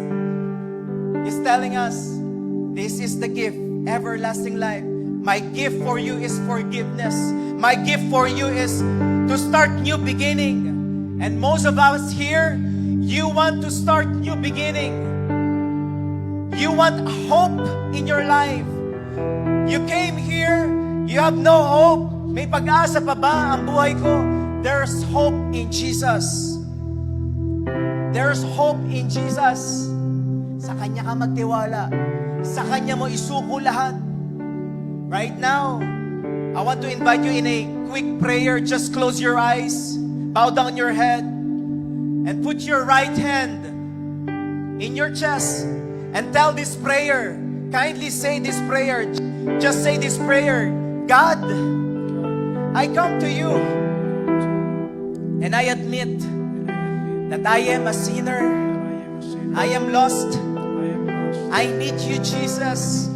is telling us, this is the gift, everlasting life. My gift for you is forgiveness. My gift for you is to start new beginning. And most of us here, you want to start new beginning. You want hope in your life. You came here, you have no hope. May pag-asa pa ba ang buhay ko? There's hope in Jesus. There's hope in Jesus. Sa Kanya ka magtiwala. Sa Kanya mo isuko lahat. Right now, I want to invite you in a quick prayer. Just close your eyes, bow down your head, and put your right hand in your chest and tell this prayer. Kindly say this prayer. Just say this prayer. God, I come to you and I admit that I am a sinner. I am lost. I need you, Jesus.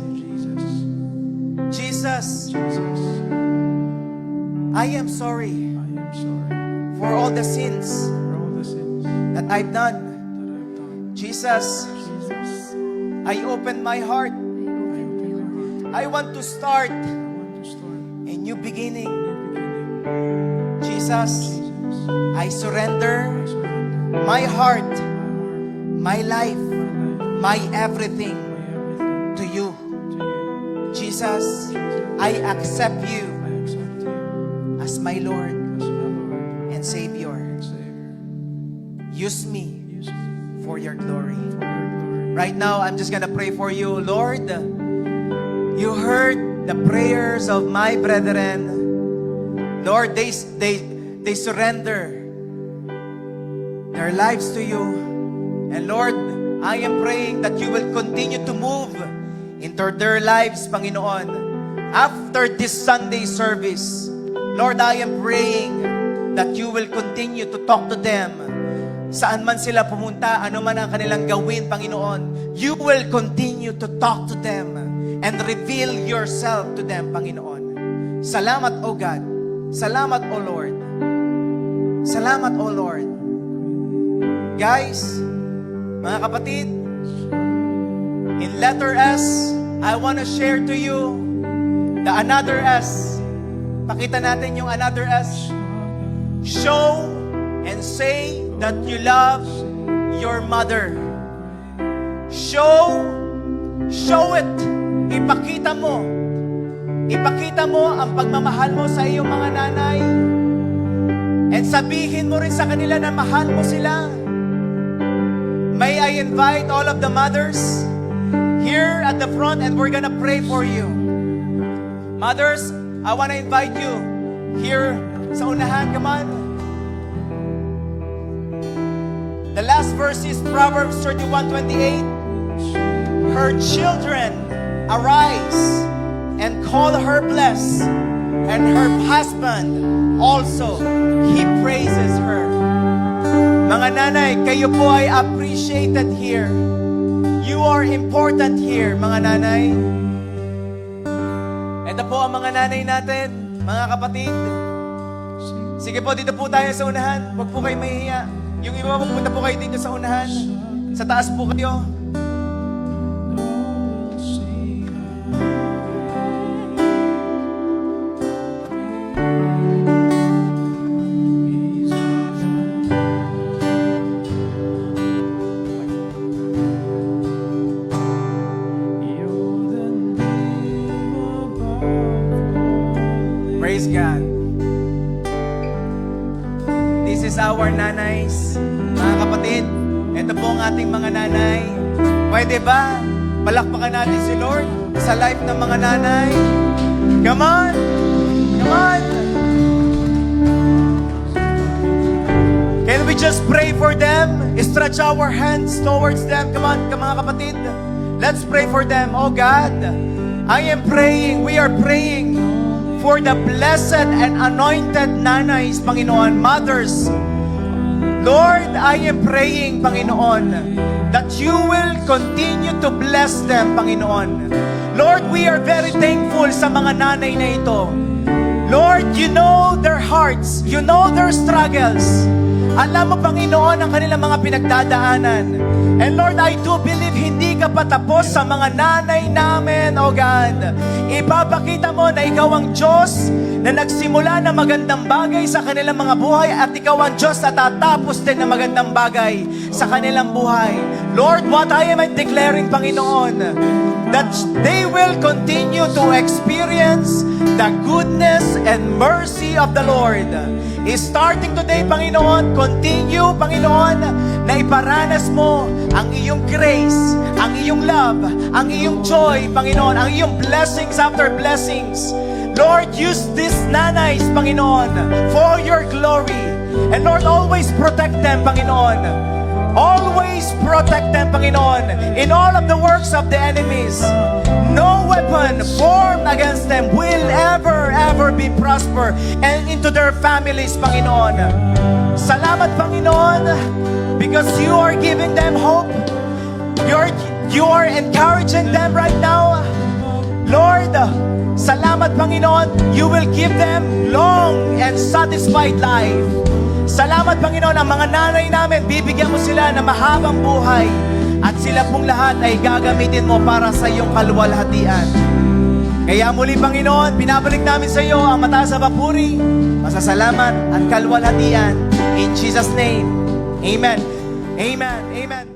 Jesus, I am sorry for all the sins that I've done. Jesus, I open my heart. I want to start a new beginning. Jesus, I surrender my heart, my life, my everything to you. Jesus, I accept you as my Lord and Savior. Use me for your glory. Right now, I'm just gonna pray for you. Lord, you heard the prayers of my brethren. Lord, they surrender their lives to you. And Lord, I am praying that you will continue to move into their lives, Panginoon. After this Sunday service, Lord, I am praying that you will continue to talk to them. Saan man sila pumunta, ano man ang kanilang gawin, Panginoon, you will continue to talk to them and reveal yourself to them, Panginoon. Salamat, O God. Salamat, O Lord. Salamat, O Lord. Guys, mga kapatid, in letter S, I want to share to you the another S. Pakita natin yung another S. Show and say that you love your mother. Show it. Ipakita mo. Ipakita mo ang pagmamahal mo sa iyong mga nanay. And sabihin mo rin sa kanila na mahal mo sila. May I invite all of the mothers here at the front and we're gonna pray for you. Mothers, I want to invite you here sa unahan. Come on. The last verse is Proverbs 31:28. Her children arise and call her blessed, and her husband also, he praises her. Mga nanay, kayo po ay appreciated here. You are important here, mga nanay. mga nanay natin, mga kapatid. Sige po, dito po tayo sa unahan. Huwag po kayo mahihiya. Yung iba, pupunta po kayo dito sa unahan. Sa taas po kayo. Praise God. This is our nanays. Mga kapatid, ito po ang ating mga nanay. Pwede ba? Palakpakan natin si Lord sa life ng mga nanay. Come on! Come on! Can we just pray for them? Stretch our hands towards them. Come on, mga kapatid. Let's pray for them. Oh God, I am praying, we are praying for the blessed and anointed nanays, Panginoon, mothers. Lord, I am praying, Panginoon, that you will continue to bless them, Panginoon. Lord, we are very thankful sa mga nanay na ito. Lord, you know their hearts. You know their struggles. Alam mo, Panginoon, ang kanilang mga pinagdadaanan. And Lord, I do believe hindi ka pa tapos sa mga nanay namin, O God. Ipapakita mo na ikaw ang Diyos na nagsimula ng magandang bagay sa kanilang mga buhay at ikaw ang Diyos na tatapos din ng magandang bagay sa kanilang buhay. Lord, what I am declaring, Panginoon, that they will continue to experience the goodness and mercy of the Lord. Starting today, Panginoon, continue, Panginoon, na iparanas mo ang iyong grace, ang iyong love, ang iyong joy, Panginoon, ang iyong blessings after blessings. Lord, use these nanays, Panginoon, for your glory. And Lord, always protect them, Panginoon. Always protect them, Panginoon, in all of the works of the enemies. No weapon formed against them will ever be prosper and into their families, Panginoon. Salamat, Panginoon, because you are giving them hope. You are encouraging them right now. Lord, salamat, Panginoon, you will give them long and satisfied life. Salamat, Panginoon, ang mga nanay namin, bibigyan mo sila ng mahabang buhay at sila pong lahat ay gagamitin mo para sa iyong kaluwalhatian. Kaya muli, Panginoon, pinabalik namin sa iyo ang mataas na papuri, masasalamat at kaluwalhatian. In Jesus' name, Amen. Amen. Amen.